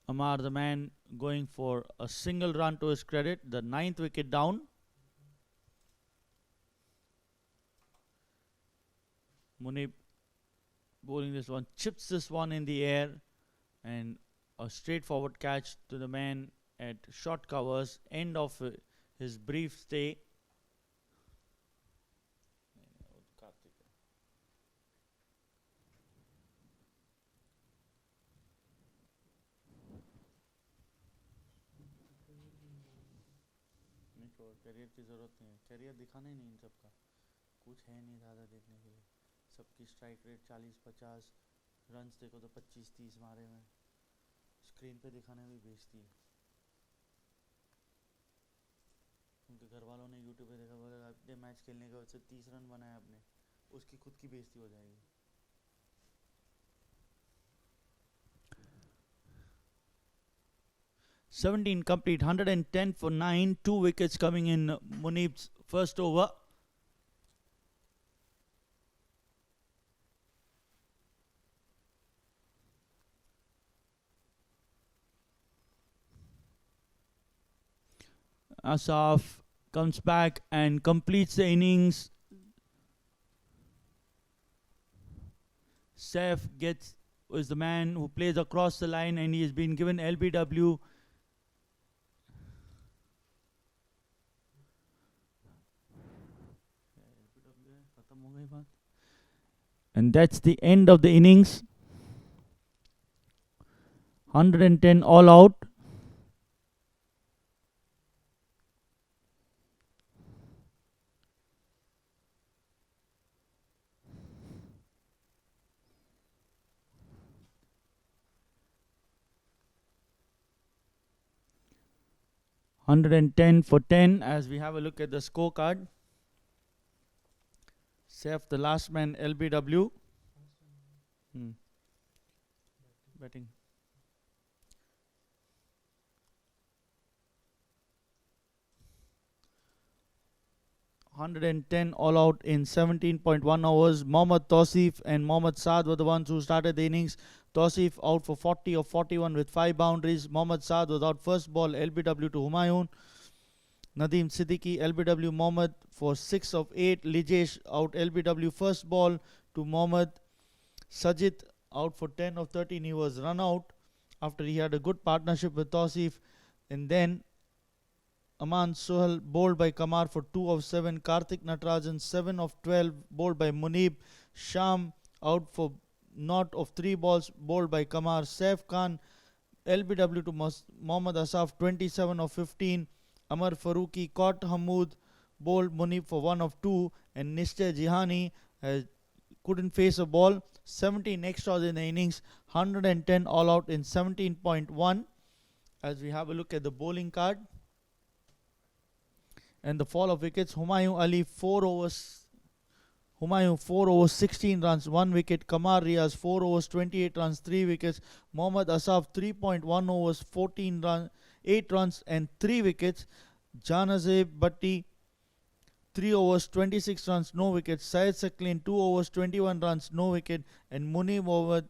Speaker 2: Amar, the man, going for a single run to his credit. The 9th wicket down. Munib bowling this one, chips this one in the air, and a straightforward catch to the man at short covers. End of his brief stay. Career की ज़रूरत नहीं है. Career दिखाना ही नहीं इन सबका. कुछ है नहीं ज़्यादा देखने के लिए. सबकी स्ट्राइक रेट 40-50, रन्स देखो तो 25-30 मारे में. स्क्रीन पे दिखाने में भी बेइज्जती है. उनके घर वालों ने यूट्यूब पे देखा, बोला अपने मैच खेलने के बाद से 30 रन बनाए आपने, उसकी खुद की बेइज्जती हो जाएगी. (17 complete, 110 for 9, 2 wickets coming in Munib's first over. Asaf comes back and completes the innings. Saif is the man who plays across the line, and he has been given LBW. And that's the end of the innings. 110 all out. (110 for 10) as we have a look at the scorecard. Saif, the last man, LBW. Batting. 110 all out in 17.1 overs. Mohammad Tausif and Mohammad Saad were the ones who started the innings. Tausif out for 40 of 41 with 5 boundaries. Mohammad Saad was out first ball, LBW to Humayun. Nadeem Siddiqui, LBW Mohammad for 6 of 8. Lijesh out LBW first ball to Mohammad. Sajid out for 10 of 13. He was run out after he had a good partnership with Tausif. And then Aman Sohel bowled by Kamar for 2 of 7. Karthik Natarajan 7 of 12 bowled by Munib. Sham out for naught of 3 balls bowled by Kamar. Saif Khan LBW to Mohammad Asaf 27 of 15. Amar Farooqi caught Hamoud bowled Munib for 1 of 2. And Nishtay Jihani couldn't face a ball. 17 extras in the innings. 110 all out in 17.1. As we have a look at the bowling card and the fall of wickets, Humayun Ali 4 overs 16 runs, 1 wicket. Kamar Riaz 4 overs 28 runs, 3 wickets. Mohammad Asaf 3.1 overs 8 runs and 3 wickets. Janazeb Bhatti 3 overs 26 runs, no wickets. Syed Saklin 2 overs 21 runs, no wicket. And Munib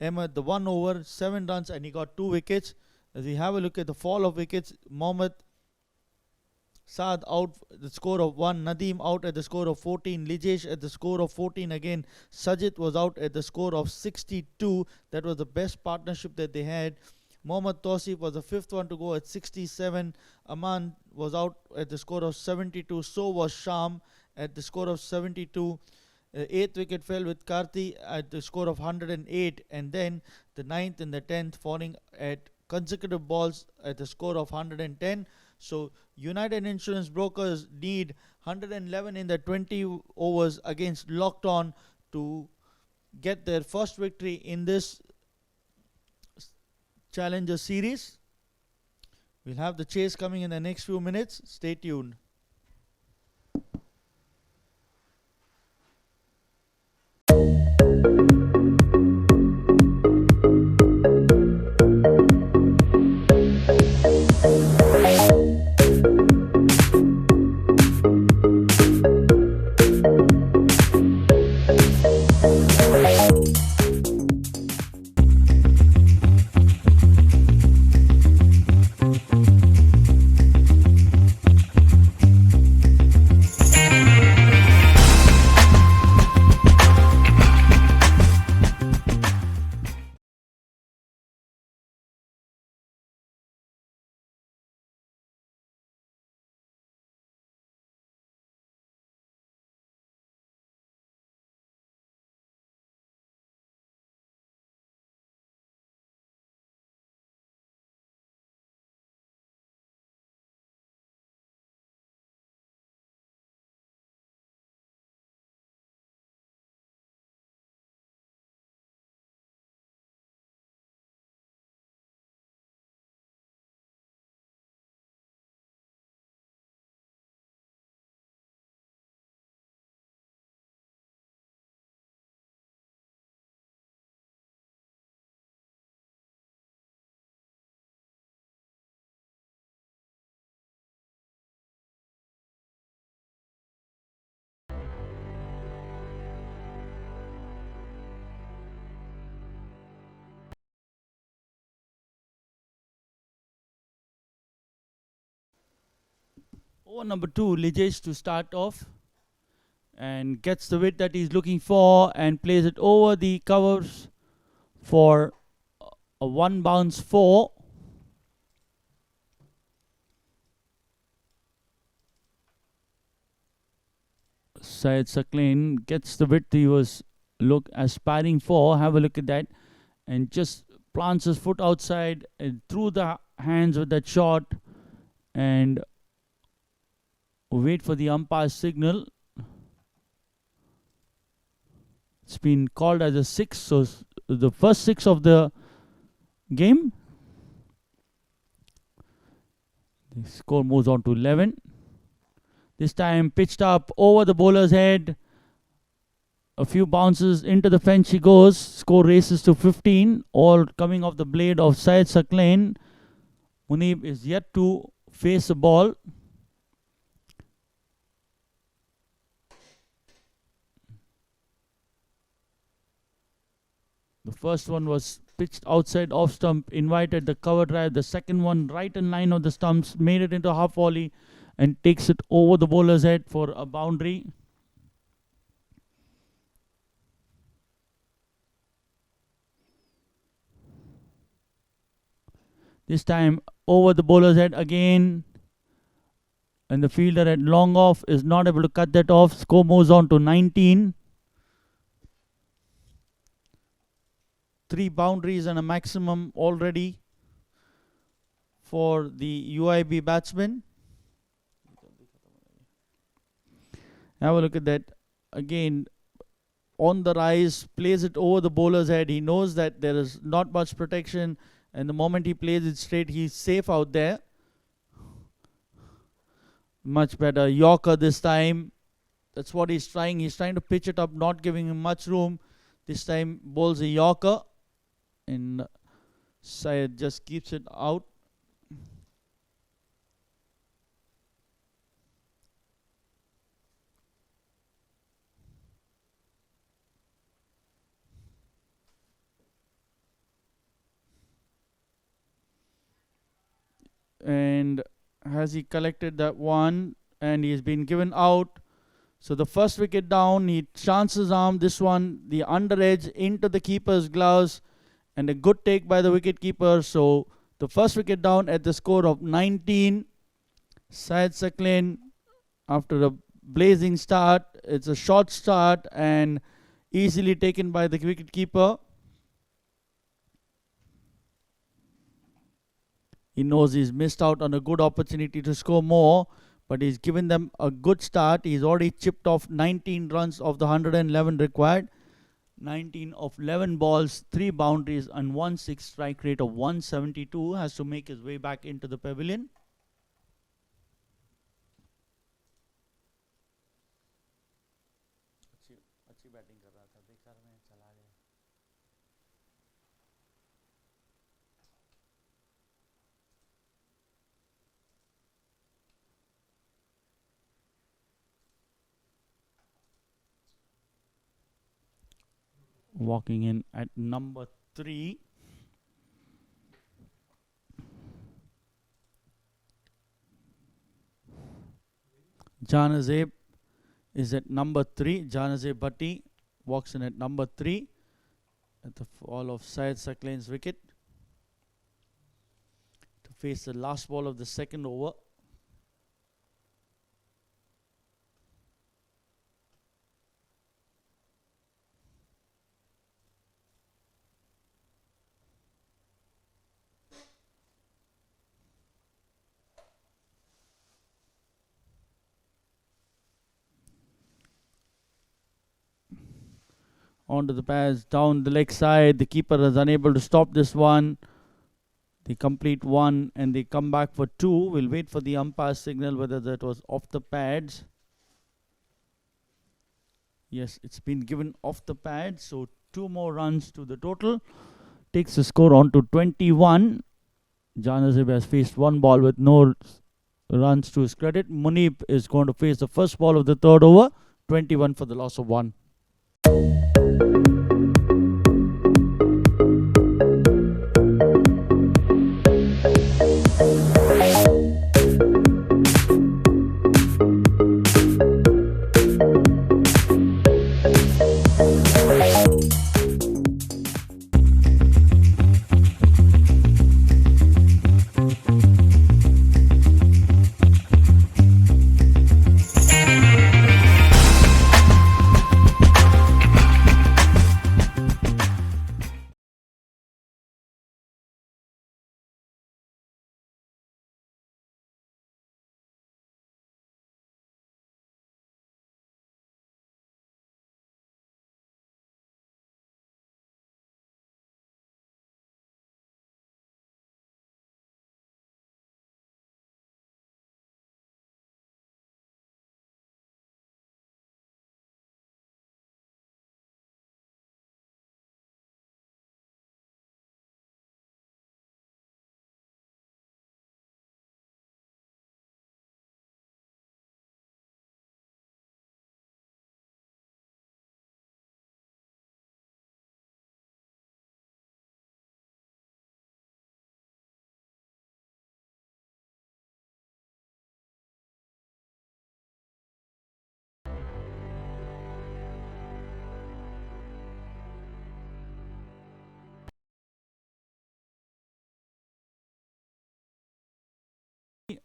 Speaker 2: Ahmed the 1 over 7 runs and he got 2 wickets. As we have a look at the fall of wickets, Mohammad Saad out at the score of 1. Nadeem out at the score of 14. Lijesh at the score of 14 again. Sajid was out at the score of 62. That was the best partnership that they had. Mohammad Tausif was the 5th one to go at 67. Aman was out at the score of 72. So was Sham at the score of 72. 8th wicket fell with Karthi at the score of 108. And then the 9th and the 10th falling at consecutive balls at the score of 110. So United Insurance Brokers need 111 in the 20 overs against Luckton to get their first victory in this Challenger Series. We'll have the chase coming in the next few minutes. Stay tuned. Over number 2, Lijesh to start off and gets the width that he's looking for and plays it over the covers for a 1 bounce 4. Syed Saklin gets the width he was aspiring for. Have a look at that. And just plants his foot outside and through the hands with that shot. And wait for the umpire's signal. It's been called as a 6, so the first 6 of the game. The score moves on to 11. This time pitched up over the bowler's head. A few bounces into the fence he goes. Score races to 15. All coming off the blade of Syed Saklin. Munib is yet to face a ball. The first one was pitched outside off stump, invited the cover drive. The second one right in line of the stumps, made it into half volley and takes it over the bowler's head for a boundary. This time over the bowler's head again. And the fielder at long off is not able to cut that off. Score moves on to 19. 3 boundaries and a maximum already for the UIB batsman. Have a look at that. Again, on the rise, plays it over the bowler's head. He knows that there is not much protection, and the moment he plays it straight, he's safe out there. Much better. Yorker this time. That's what he's trying. He's trying to pitch it up, not giving him much room. This time bowls a Yorker, and Syed just keeps it out. And has he collected that one? And he's been given out. So the first wicket down, he chances arm this one, the under edge into the keeper's gloves, and a good take by the wicket keeper. So the first wicket down at the score of 19. Syed Saklin, after a blazing start, it's a short start and easily taken by the wicket keeper. He knows he's missed out on a good opportunity to score more, but he's given them a good start. He's already chipped off 19 runs of the 111 required. 19 of 11 balls, 3 boundaries and 1 6 strike rate of 172. Has to make his way back into the pavilion. Walking in at number 3. Janazeb is at number 3. Janazeb Bhatti walks in at number 3 at the fall of Syed Saklin's wicket to face the last ball of the second over. Onto the pads, down the leg side. The keeper is unable to stop this one. They complete 1 and they come back for 2. We'll wait for the umpire signal whether that was off the pads. Yes, it's been given off the pads. So 2 more runs to the total. Takes the score on to 21. Janazib has faced 1 ball with no runs to his credit. Munib is going to face the first ball of the third over. 21 for the loss of 1.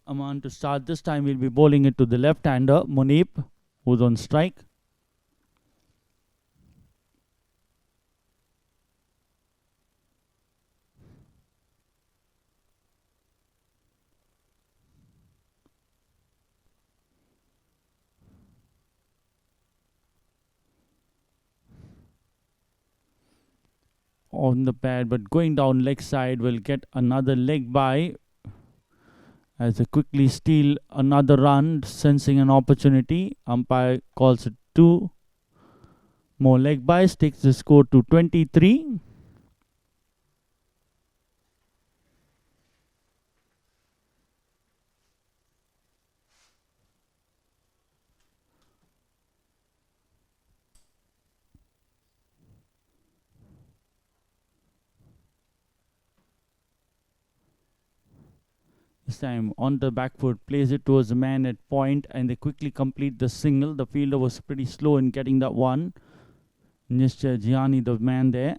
Speaker 2: Aman to start. This time we'll be bowling it to the left-hander, Munib, who's on strike. On the pad, but going down leg side will get another leg by as they quickly steal another run, sensing an opportunity. Umpire calls it 2 more leg buys, takes the score to 23. This time on the back foot, plays it towards the man at point, and they quickly complete the single. The fielder was pretty slow in getting that one. Nishcha Gianni, the man there.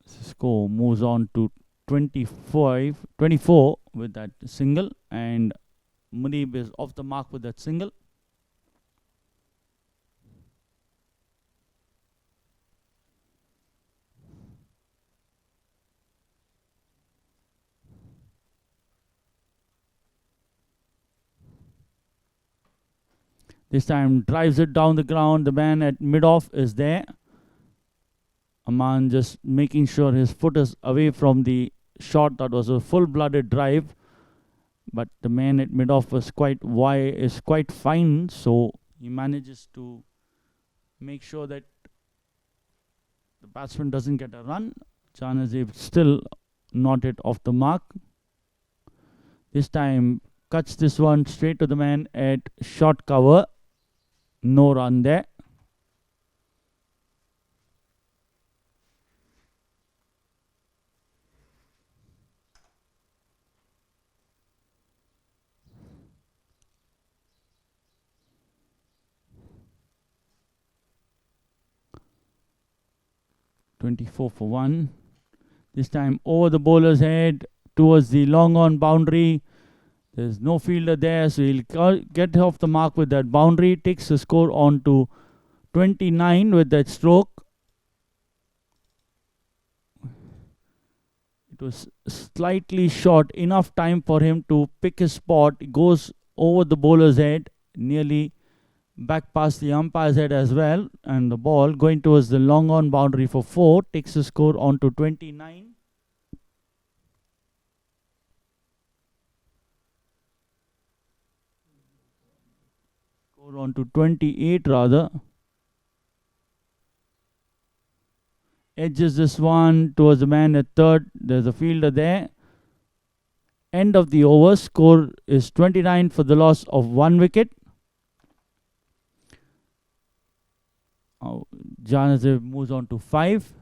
Speaker 2: Score moves on to 24 with that single, and Munib is off the mark with that single. This time drives it down the ground. The man at mid-off is there. Aman just making sure his foot is away from the shot. That was a full-blooded drive. But the man at mid-off was quite fine. So he manages to make sure that the batsman doesn't get a run. Janazib still not hit off the mark. This time cuts this one straight to the man at short cover. No run there. (24 for 1). This time over the bowler's head towards the long on boundary. There's no fielder there, so he'll get off the mark with that boundary. Takes the score on to 29 with that stroke. It was slightly short, enough time for him to pick his spot. It goes over the bowler's head, nearly back past the umpire's head as well. And the ball going towards the long on boundary for 4. Takes the score on to 29. On to 28 rather. Edges this one towards the man at third. There's a fielder there. End of the over. Score is 29 for the loss of 1 wicket. Janazib moves on to 5.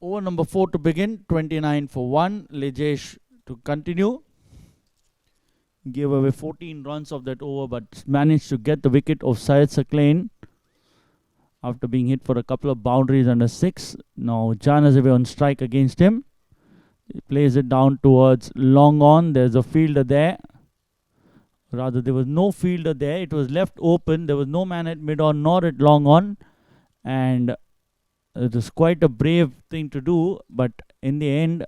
Speaker 2: Over number 4 to begin, 29 for 1. Lijesh to continue. Gave away 14 runs of that over, but managed to get the wicket of Syed Saklain after being hit for a couple of boundaries under 6. Now Janazebe on strike against him. He plays it down towards long on. There's a fielder there. Rather, there was no fielder there. It was left open. There was no man at mid on nor at long on. And it was quite a brave thing to do. But in the end,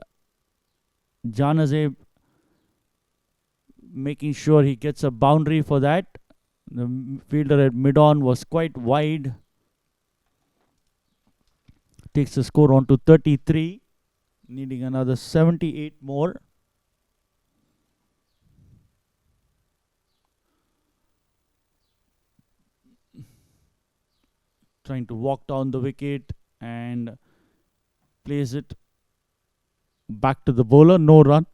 Speaker 2: Janazebe making sure he gets a boundary for that. The fielder at mid on was quite wide. Takes the score on to 33. Needing another 78 more. Trying to walk down the wicket and plays it back to the bowler. No run.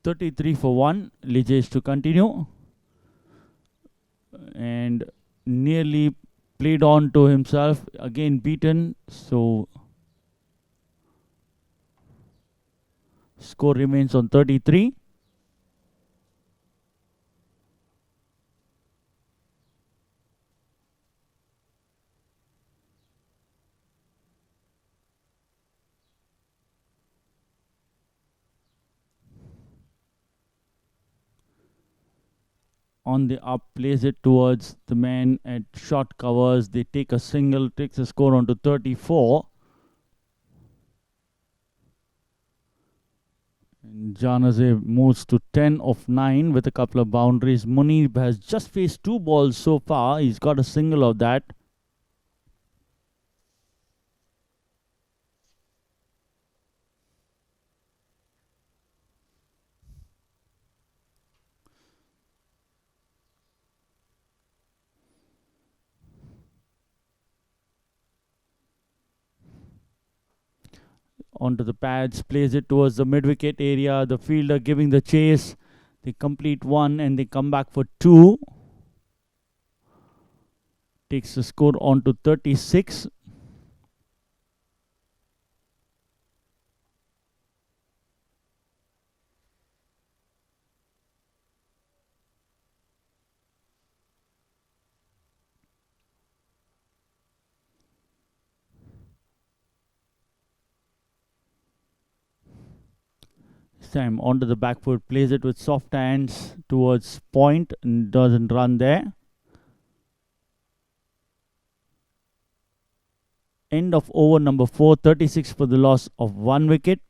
Speaker 2: .33 for 1. Lijesh to continue. And nearly played on to himself. Again beaten. So score remains on 33. On the up, plays it towards the man at short covers. They take a single, takes the score on to 34. And Janazeb moves to 10 of 9 with a couple of boundaries. Munib has just faced 2 balls so far. He's got a single of that. Onto the pads, plays it towards the mid-wicket area. The fielder giving the chase. They complete 1 and they come back for 2. Takes the score on to 36. Time onto the back foot, plays it with soft hands towards point and doesn't run there. End of over number 4, 36 for the loss of 1 wicket.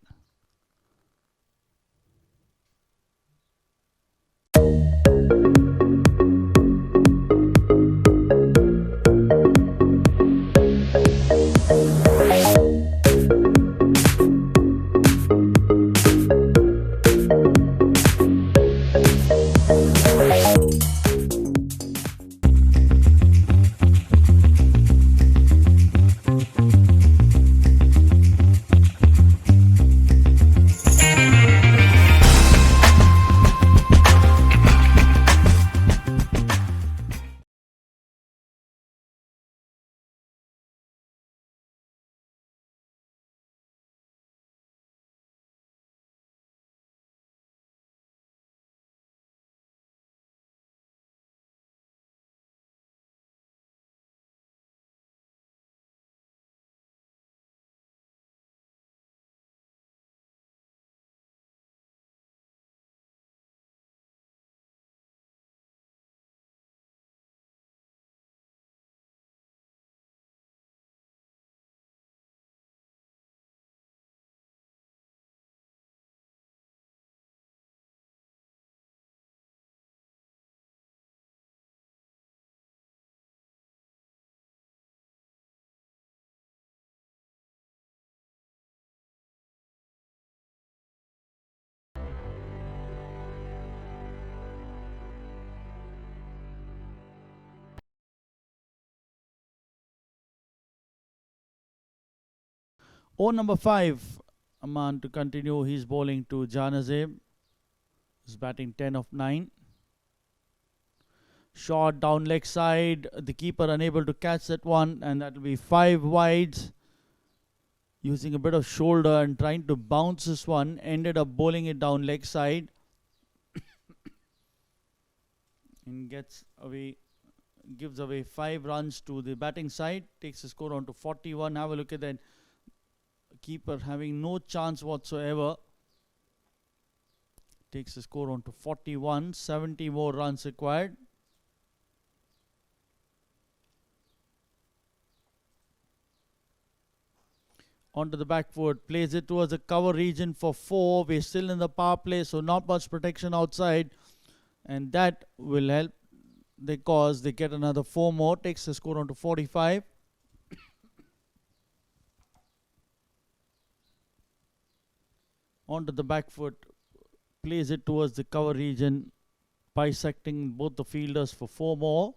Speaker 2: Over number 5, Aman to continue. He's bowling to Janazeb. He's batting 10 of 9. Shot down leg side. The keeper unable to catch that one, and that will be 5 wides. Using a bit of shoulder and trying to bounce this one. Ended up bowling it down leg side. And gives away 5 runs to the batting side. Takes the score on to 41. Have a look at that. Keeper having no chance whatsoever. Takes the score on to 41. 70 more runs required. Onto the back foot. Plays it towards the cover region for 4. We're still in the power play, so not much protection outside. And that will help the cause. They get another 4 more. Takes the score on to 45. Onto the back foot. Plays it towards the cover region, bisecting both the fielders for 4 more.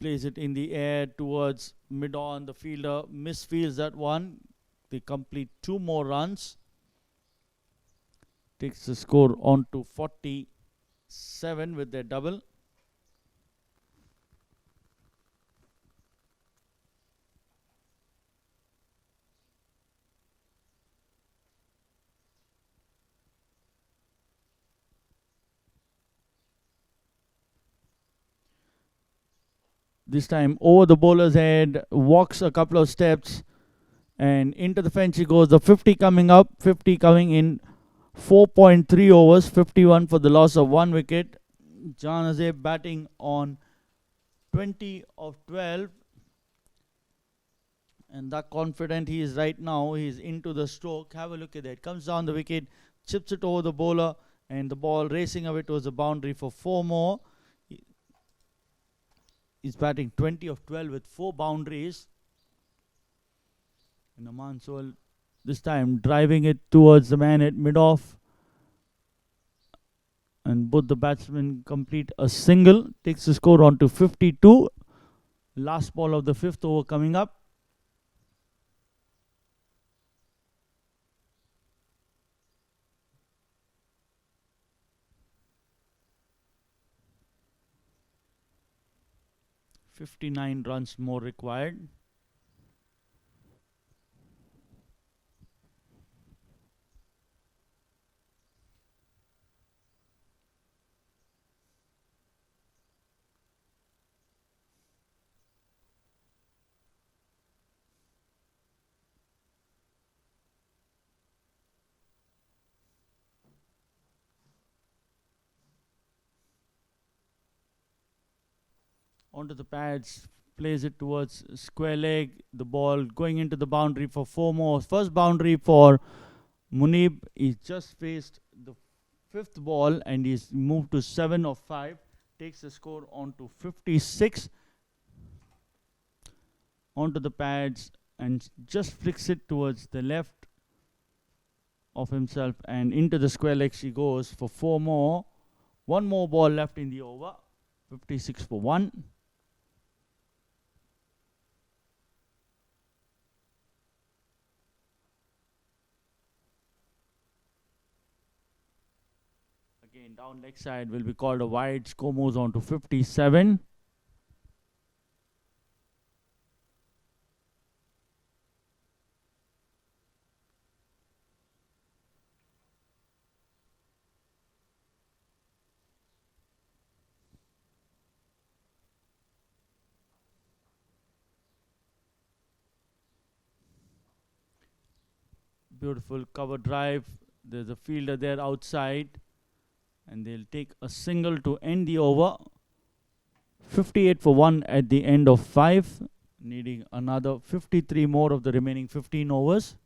Speaker 2: Plays it in the air towards mid-on. The fielder misfields that one. They complete 2 more runs. Takes the score on to 47 with their double. This time over the bowler's head, walks a couple of steps, and into the fence he goes. The 50 coming up, 50 coming in 4.3 overs, 51 for the loss of 1 wicket. Janazeb batting on 20 of 12. And that confident he is right now. He's into the stroke. Have a look at that. Comes down the wicket, chips it over the bowler, and the ball racing away towards the boundary for 4 more. He's batting 20 of 12 with 4 boundaries. And Aman Soul this time driving it towards the man at mid-off. And both the batsmen complete a single. Takes the score on to 52. Last ball of the 5th over coming up. .59 runs more required. Onto the pads, plays it towards square leg. The ball going into the boundary for 4 more. First boundary for Munib. He's just faced the 5th ball and he's moved to 7 of 5. Takes the score on to 56. Onto the pads and just flicks it towards the left of himself and into the square leg she goes for 4 more. 1 more ball left in the over. 56 for 1. Again, down leg side will be called a wide. Score moves on to 57. Beautiful cover drive. There's a fielder there outside. And they'll take a single to end the over. 58 for 1 at the end of 5. Needing another 53 more of the remaining 15 overs.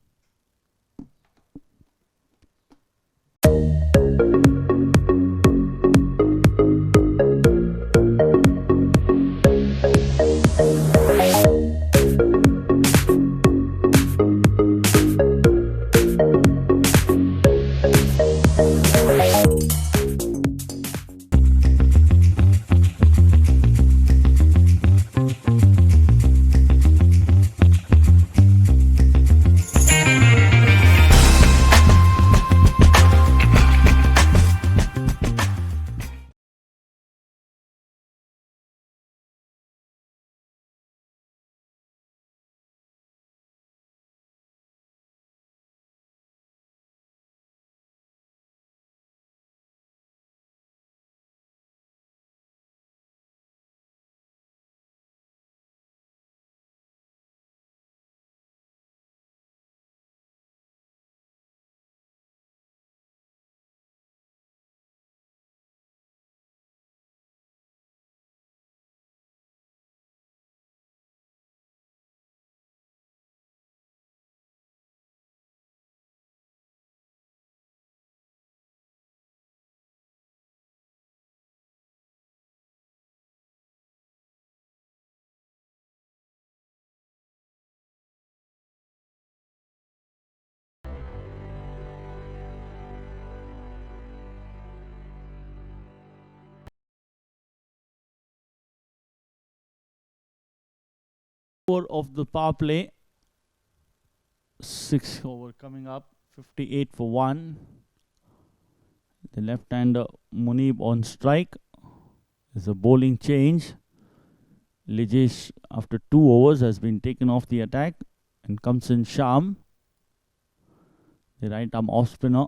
Speaker 2: of the power play. 6 over coming up. 58 for 1. The left-hander Munib on strike. There's a bowling change. Lijesh, after 2 overs, has been taken off the attack and comes in Sham, the right arm off spinner.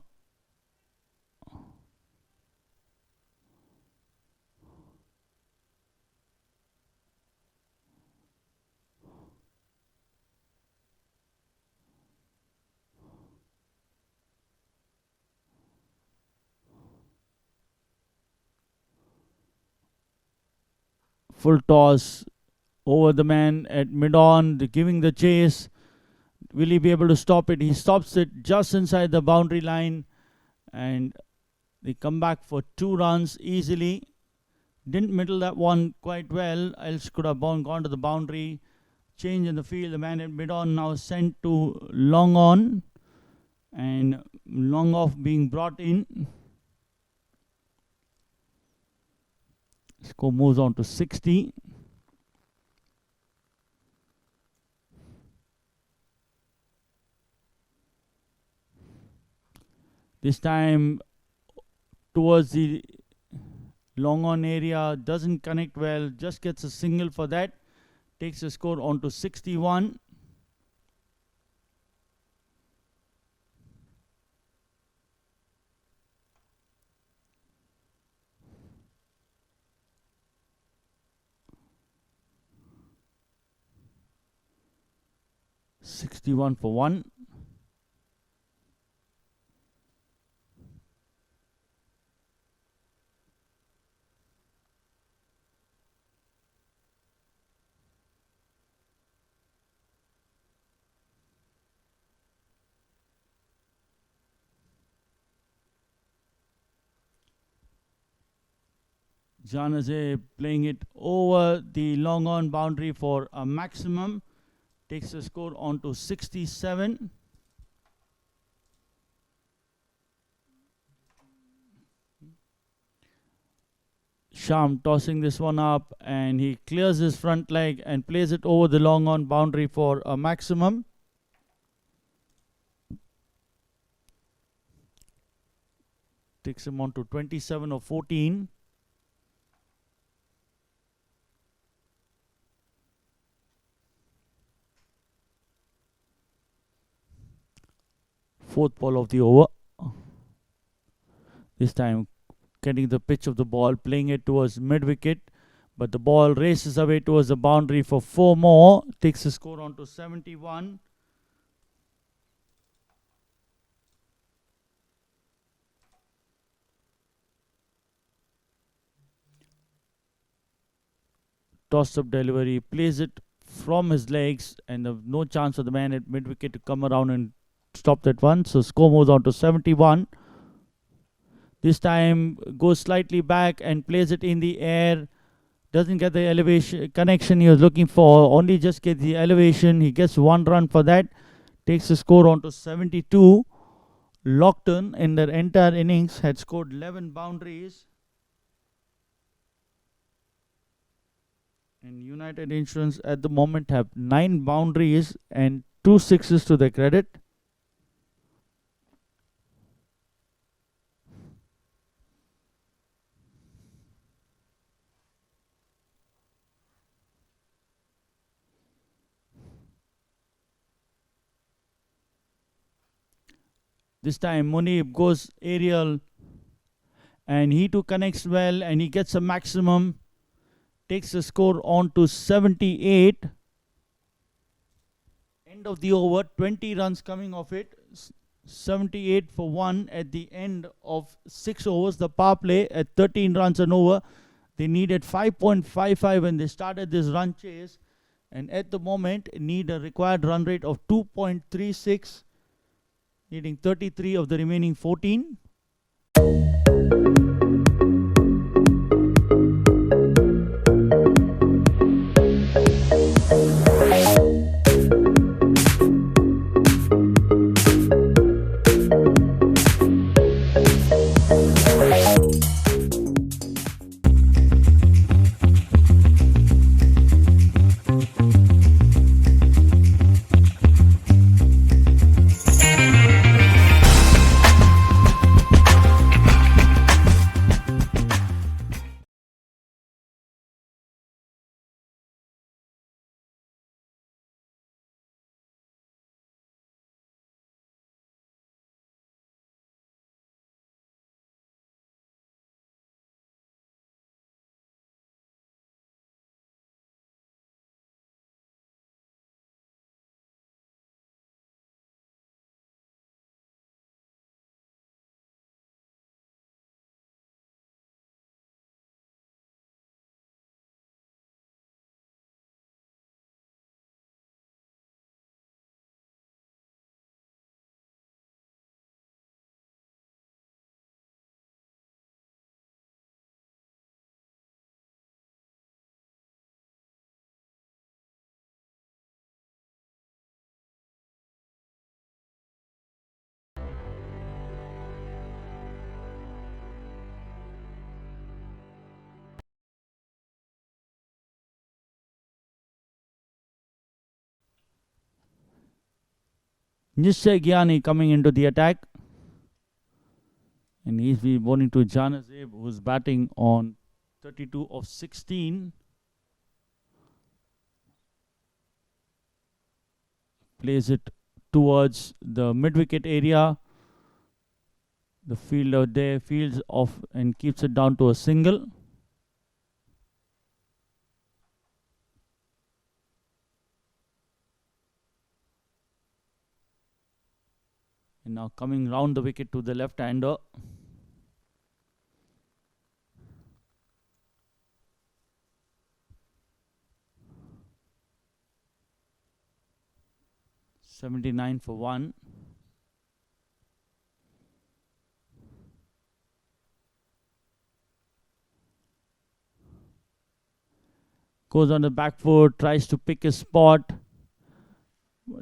Speaker 2: Full toss over the man at mid-on, giving the chase. Will he be able to stop it? He stops it just inside the boundary line, and they come back for 2 runs easily. Didn't middle that one quite well, else could have gone to the boundary. Change in the field. The man at mid-on now sent to long on, and long off being brought in. Score moves on to 60. This time towards the long on area, doesn't connect well, just gets a single for that. Takes the score on to 61. $61 for 1. Janazeh playing it over the long on boundary for a maximum. Takes the score on to 67. Sham tossing this one up, and he clears his front leg and plays it over the long on boundary for a maximum. Takes him on to 27 or 14. Fourth ball of the over. This time getting the pitch of the ball, playing it towards mid-wicket, but the ball races away towards the boundary for 4 more. Takes the score on to 71. Toss-up delivery, plays it from his legs, and no chance for the man at mid-wicket to come around and stop that one. So score moves on to 71. This time goes slightly back and plays it in the air. Doesn't get the elevation connection he was looking for. Only just gets the elevation. He gets 1 run for that. Takes the score on to 72. Luckton in their entire innings had scored 11 boundaries. And United Insurance at the moment have 9 boundaries and 2 sixes to their credit. This time Munib goes aerial, and he too connects well, and he gets a maximum. Takes the score on to 78. End of the over, 20 runs coming off it. 78 for 1 at the end of 6 overs. The power play at 13 runs and over. They needed 5.55 when they started this run chase, and at the moment need a required run rate of 2.36. Needing 33 of the remaining 14. Nishagyani coming into the attack. And he's been bowling to Janazeb, who's batting on 32 of 16. Plays it towards the mid-wicket area. The fielder there fields off and keeps it down to a single. And now coming round the wicket to the left-hander. $79 for 1. Goes on the back foot, tries to pick a spot.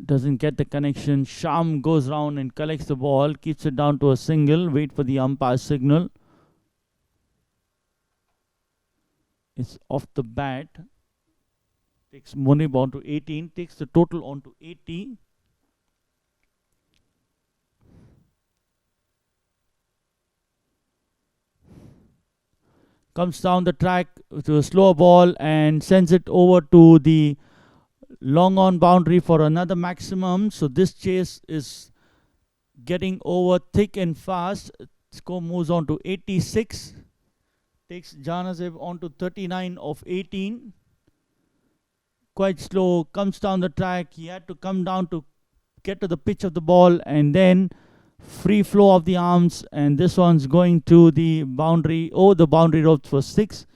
Speaker 2: Doesn't get the connection. Sham goes round and collects the ball, keeps it down to a single. Wait for the umpire signal. It's off the bat. Takes Munib on to 18. Takes the total on to 80. Comes down the track to a slower ball and sends it over to the long on boundary for another maximum. So this chase is getting over thick and fast. Score moves on to 86. Takes Janazeb on to 39 of 18. Quite slow. Comes down the track. He had to come down to get to the pitch of the ball, and then free flow of the arms, and this one's going to the boundary. Oh, the boundary ropes for 6.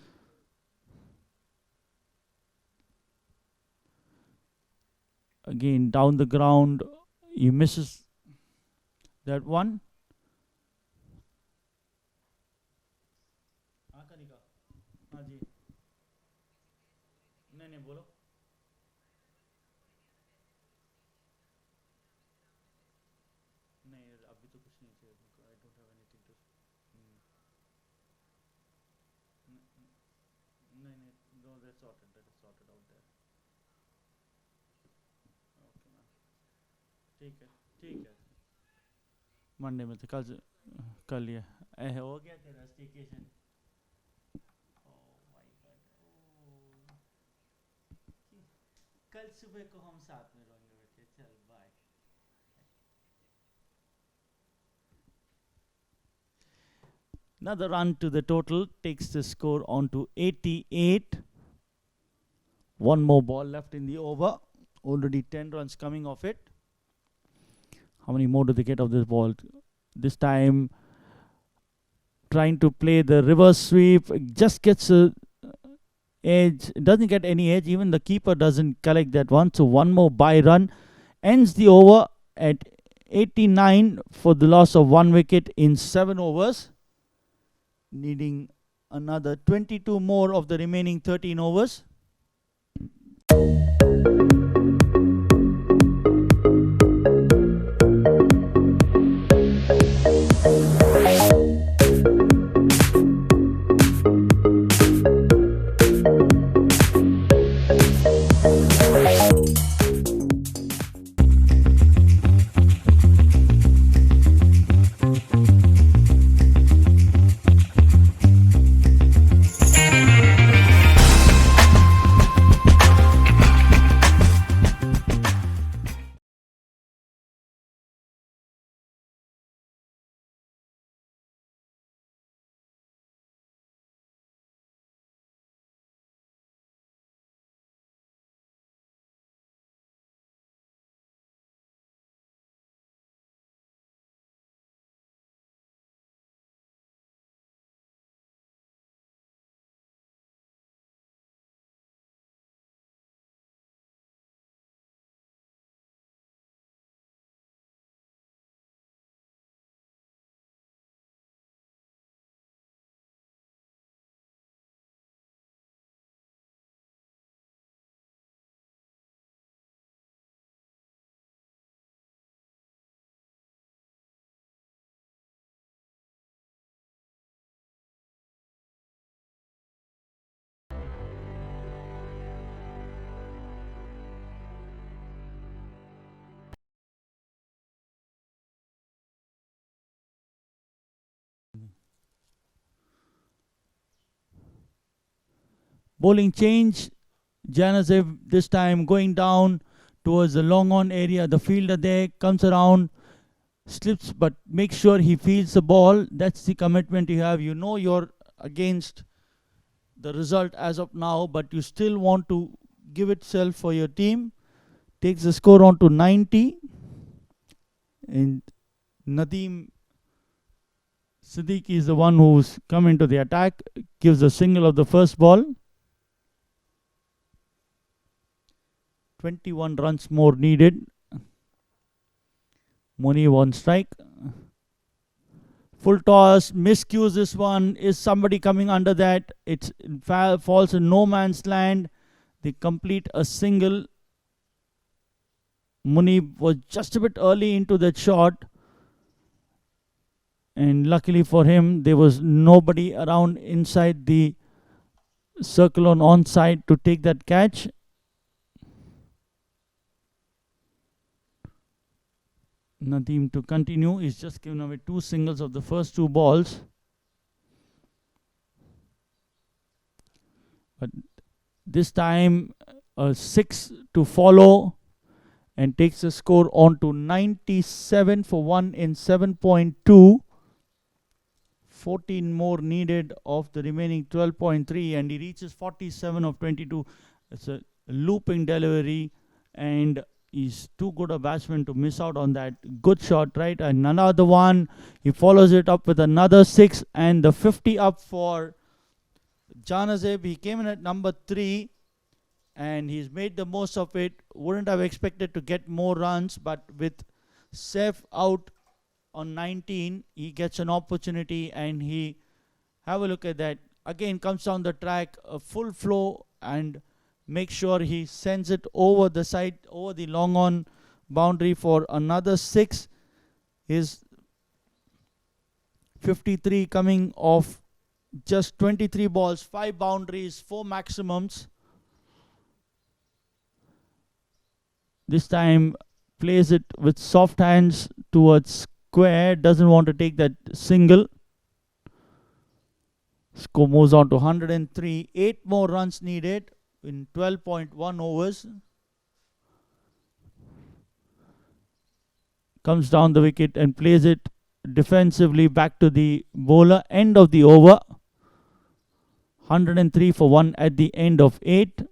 Speaker 2: Again down the ground, he misses that one. Monday में तो कल लिया हो गया तेरा staycation कल सुबह को हम साथ में रहेंगे बेटे चल bye Another run to the total takes the score on to 88. One more ball left in the over. Already 10 runs coming off it. How many more do they get of this ball? This time trying to play the reverse sweep. Just gets a edge. It doesn't get any edge. Even the keeper doesn't collect that one. So one more bye run. Ends the over at 89 for the loss of 1 wicket in 7 overs. Needing another 22 more of the remaining 13 overs. Bowling change. Janazev this time going down towards the long on area. The fielder there comes around, slips, but make sure he feels the ball. That's the commitment you have. You know you're against the result as of now, but you still want to give itself for your team. Takes the score on to 90. And Nadeem Siddiqui is the one who's come into the attack. Gives a single of the first ball. 21 runs more needed. Muni one strike. Full toss, miscues this one. Is somebody coming under that? It falls in no man's land. They complete a single. Muni was just a bit early into that shot. And luckily for him, there was nobody around inside the circle on onside to take that catch. Nadeem to continue. He's just given away 2 singles of the first 2 balls. But this time a 6 to follow and takes the score on to 97 for 1 in 7.2. 14 more needed of the remaining 12.3, and he reaches 47 of 22. It's a looping delivery, and he's too good a batsman to miss out on that. Good shot, right? And another one. He follows it up with another 6, and the 50 up for Janazeb. He came in at number 3, and he's made the most of it. Wouldn't have expected to get more runs, but with Saif out on 19, he gets an opportunity, and he, have a look at that, again comes down the track, a full flow, and make sure he sends it over the side, over the long on boundary for another 6. His 53 coming off just 23 balls, 5 boundaries, 4 maximums. This time plays it with soft hands towards square, doesn't want to take that single. Score moves on to 103. 8 more runs needed in 12.1 overs. Comes down the wicket and plays it defensively back to the bowler. End of the over. 103 for 1 at the end of 8.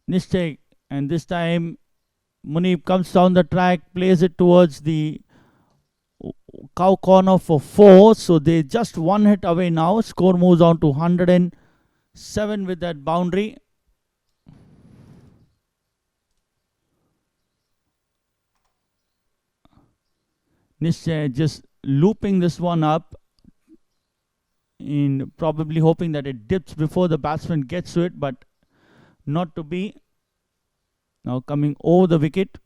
Speaker 2: Nishtay, and this time Munib comes down the track, plays it towards the cow corner for 4. So they just 1 hit away now. Score moves on to 107 with that boundary. Nishtay just looping this one up, in probably hoping that it dips before the batsman gets to it, but not to be. Now coming over the wicket.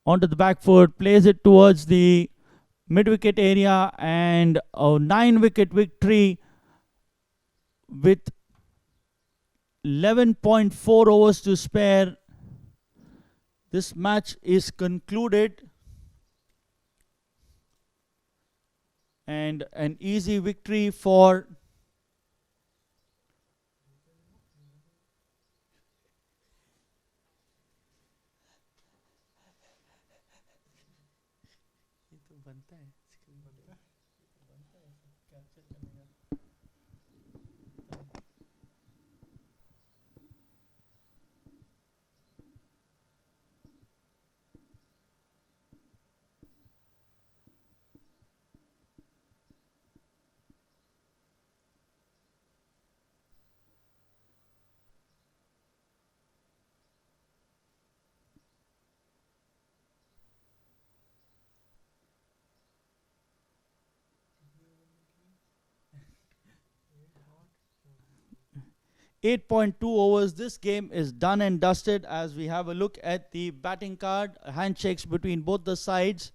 Speaker 2: Onto the back foot, plays it towards the mid-wicket area, and a 9-wicket victory with 11.4 overs to spare. This match is concluded, and an easy victory for .2 overs. This game is done and dusted as we have a look at the batting card. Handshakes between both the sides.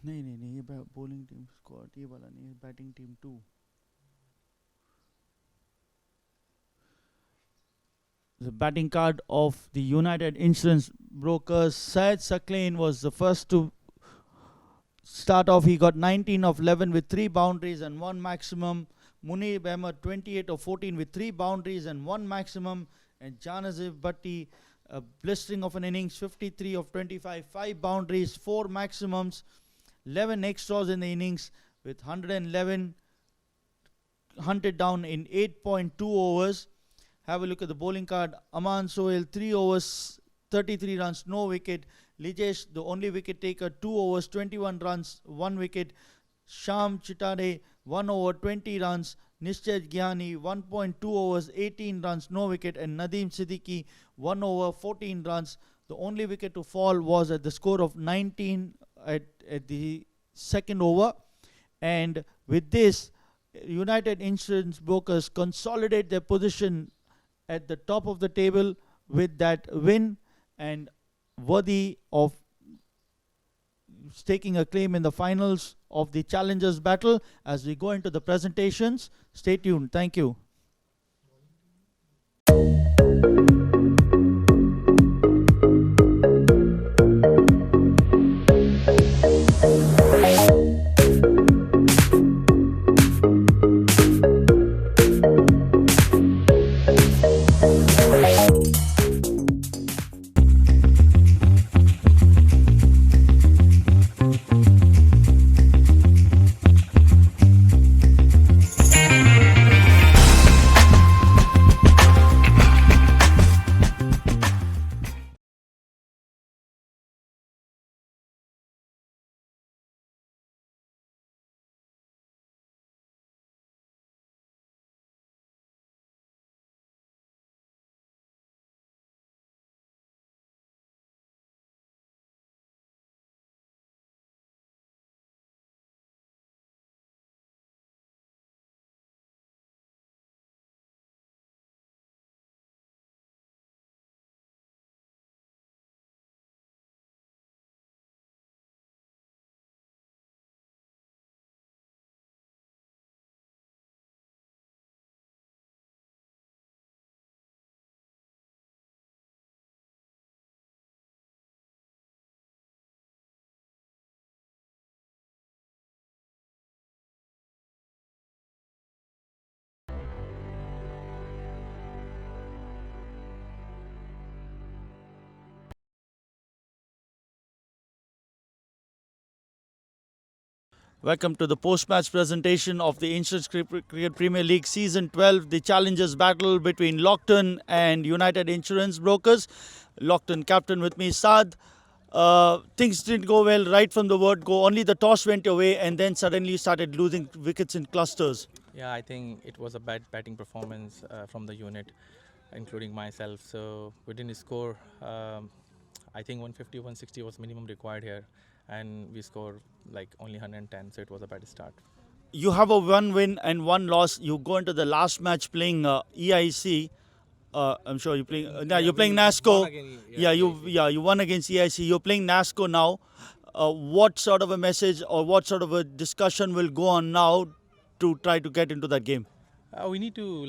Speaker 2: नहीं ये bowling team squad ये वाला नहीं batting team 2. The batting card of the United Insurance Brokers. Syed Saklain was the first to start off. He got 19 of 11 with 3 boundaries and 1 maximum. Munir Ahmed 28 of 14 with 3 boundaries and 1 maximum. And Janazib Bhatti, a blistering of an innings, 53 of 25, 5 boundaries, 4 maximums, 11 extras in the innings with 111 hunted down in 8.2 overs. Have a look at the bowling card. Aman Sohail, 3 overs, 33 runs, no wicket. Lijesh, the only wicket taker, 2 overs, 21 runs, 1 wicket. Sham Chitade, 1 over, 20 runs. Nischay Gyani, 1.2 overs, 18 runs, no wicket. And Nadeem Siddiqui, 1 over, 14 runs. The only wicket to fall was at the score of 19 at the second over. And with this, United Insurance Brokers consolidate their position at the top of the table with that win, and worthy of staking a claim in the finals of the Challengers Battle. As we go into the presentations, stay tuned. Thank you. Welcome to the post-match presentation of the Insurance Cricket Premier League Season 12, the Challengers Battle between Luckton and United Insurance Brokers. Luckton captain with me, Saad. things didn't go well right from the word go. Only the toss went away, and then suddenly you started losing wickets in clusters.
Speaker 3: Yeah, I think it was a bad batting performance from the unit, including myself. So we didn't score. I think 150, 160 was minimum required here, and we scored like only 110. So it was a bad start.
Speaker 2: You have a one win and one loss. You go into the last match playing EIC. I'm sure you're playing. You're playing NASCO. You won against EIC. You're playing NASCO now. What sort of a message or what sort of a discussion will go on now to try to get into that game?
Speaker 3: We need to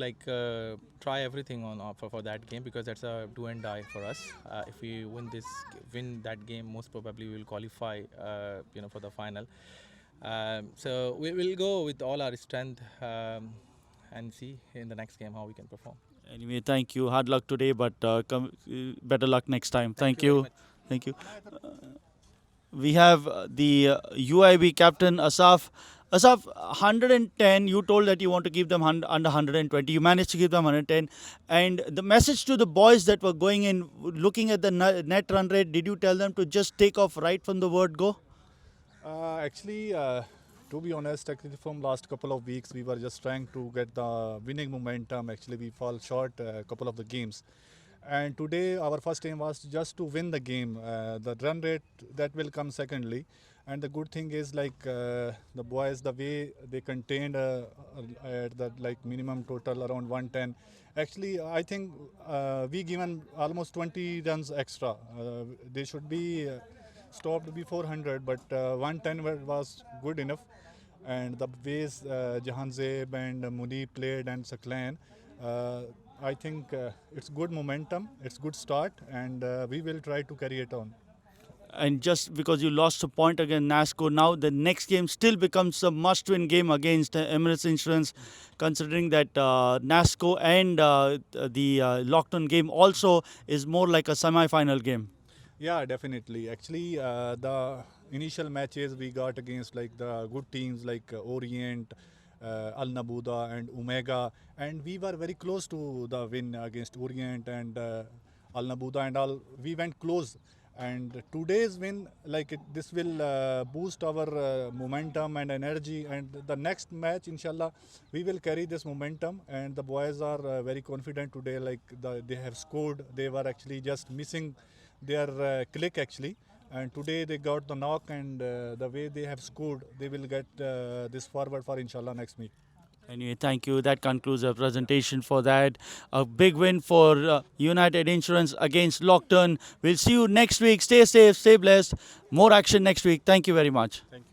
Speaker 3: try everything on for that game, because that's a do and die for us. If we win that game, most probably we will qualify, for the final. So we will go with all our strength and see in the next game how we can perform.
Speaker 2: Anyway, thank you. Hard luck today, but better luck next time. Thank you. Thank you. We have the UIB captain Asaf. Asaf, 110, you told that you want to keep them under 120. You managed to keep them 110. And the message to the boys that were going in, looking at the net run rate, did you tell them to just take off right from the word go?
Speaker 4: To be honest, actually from last couple of weeks, we were just trying to get the winning momentum. Actually, we fall short a couple of the games. And today, our first aim was just to win the game. The run rate, that will come secondly. And the good thing is, the boys, the way they contained at the minimum total around 110. Actually, I think we given almost 20 runs extra. They should be stopped before 100, but 110 was good enough. And the ways Jahanzeb and Muni played and Saklan, I think it's good momentum, it's good start, and we will try to carry it on.
Speaker 2: And just because you lost a point against NASCO, now the next game still becomes a must-win game against Emirates Insurance, considering that NASCO and the Luckton game also is more like a semi-final game.
Speaker 4: Yeah, definitely. Actually, the initial matches we got against the good teams like Orient, Al Nabuda and Omega, and we were very close to the win against Orient and Al Nabuda and all. We went close, and today's win, this will boost our momentum and energy. And the next match, inshallah, we will carry this momentum. And the boys are very confident today. They have scored. They were actually just missing their click actually, and today they got the knock, and the way they have scored, they will get this forward for inshallah next meet.
Speaker 2: Anyway, thank you. That concludes our presentation for that. A big win for United Insurance against Luckton. We'll see you next week. Stay safe, stay blessed. More action next week. Thank you very much.
Speaker 4: Thank you.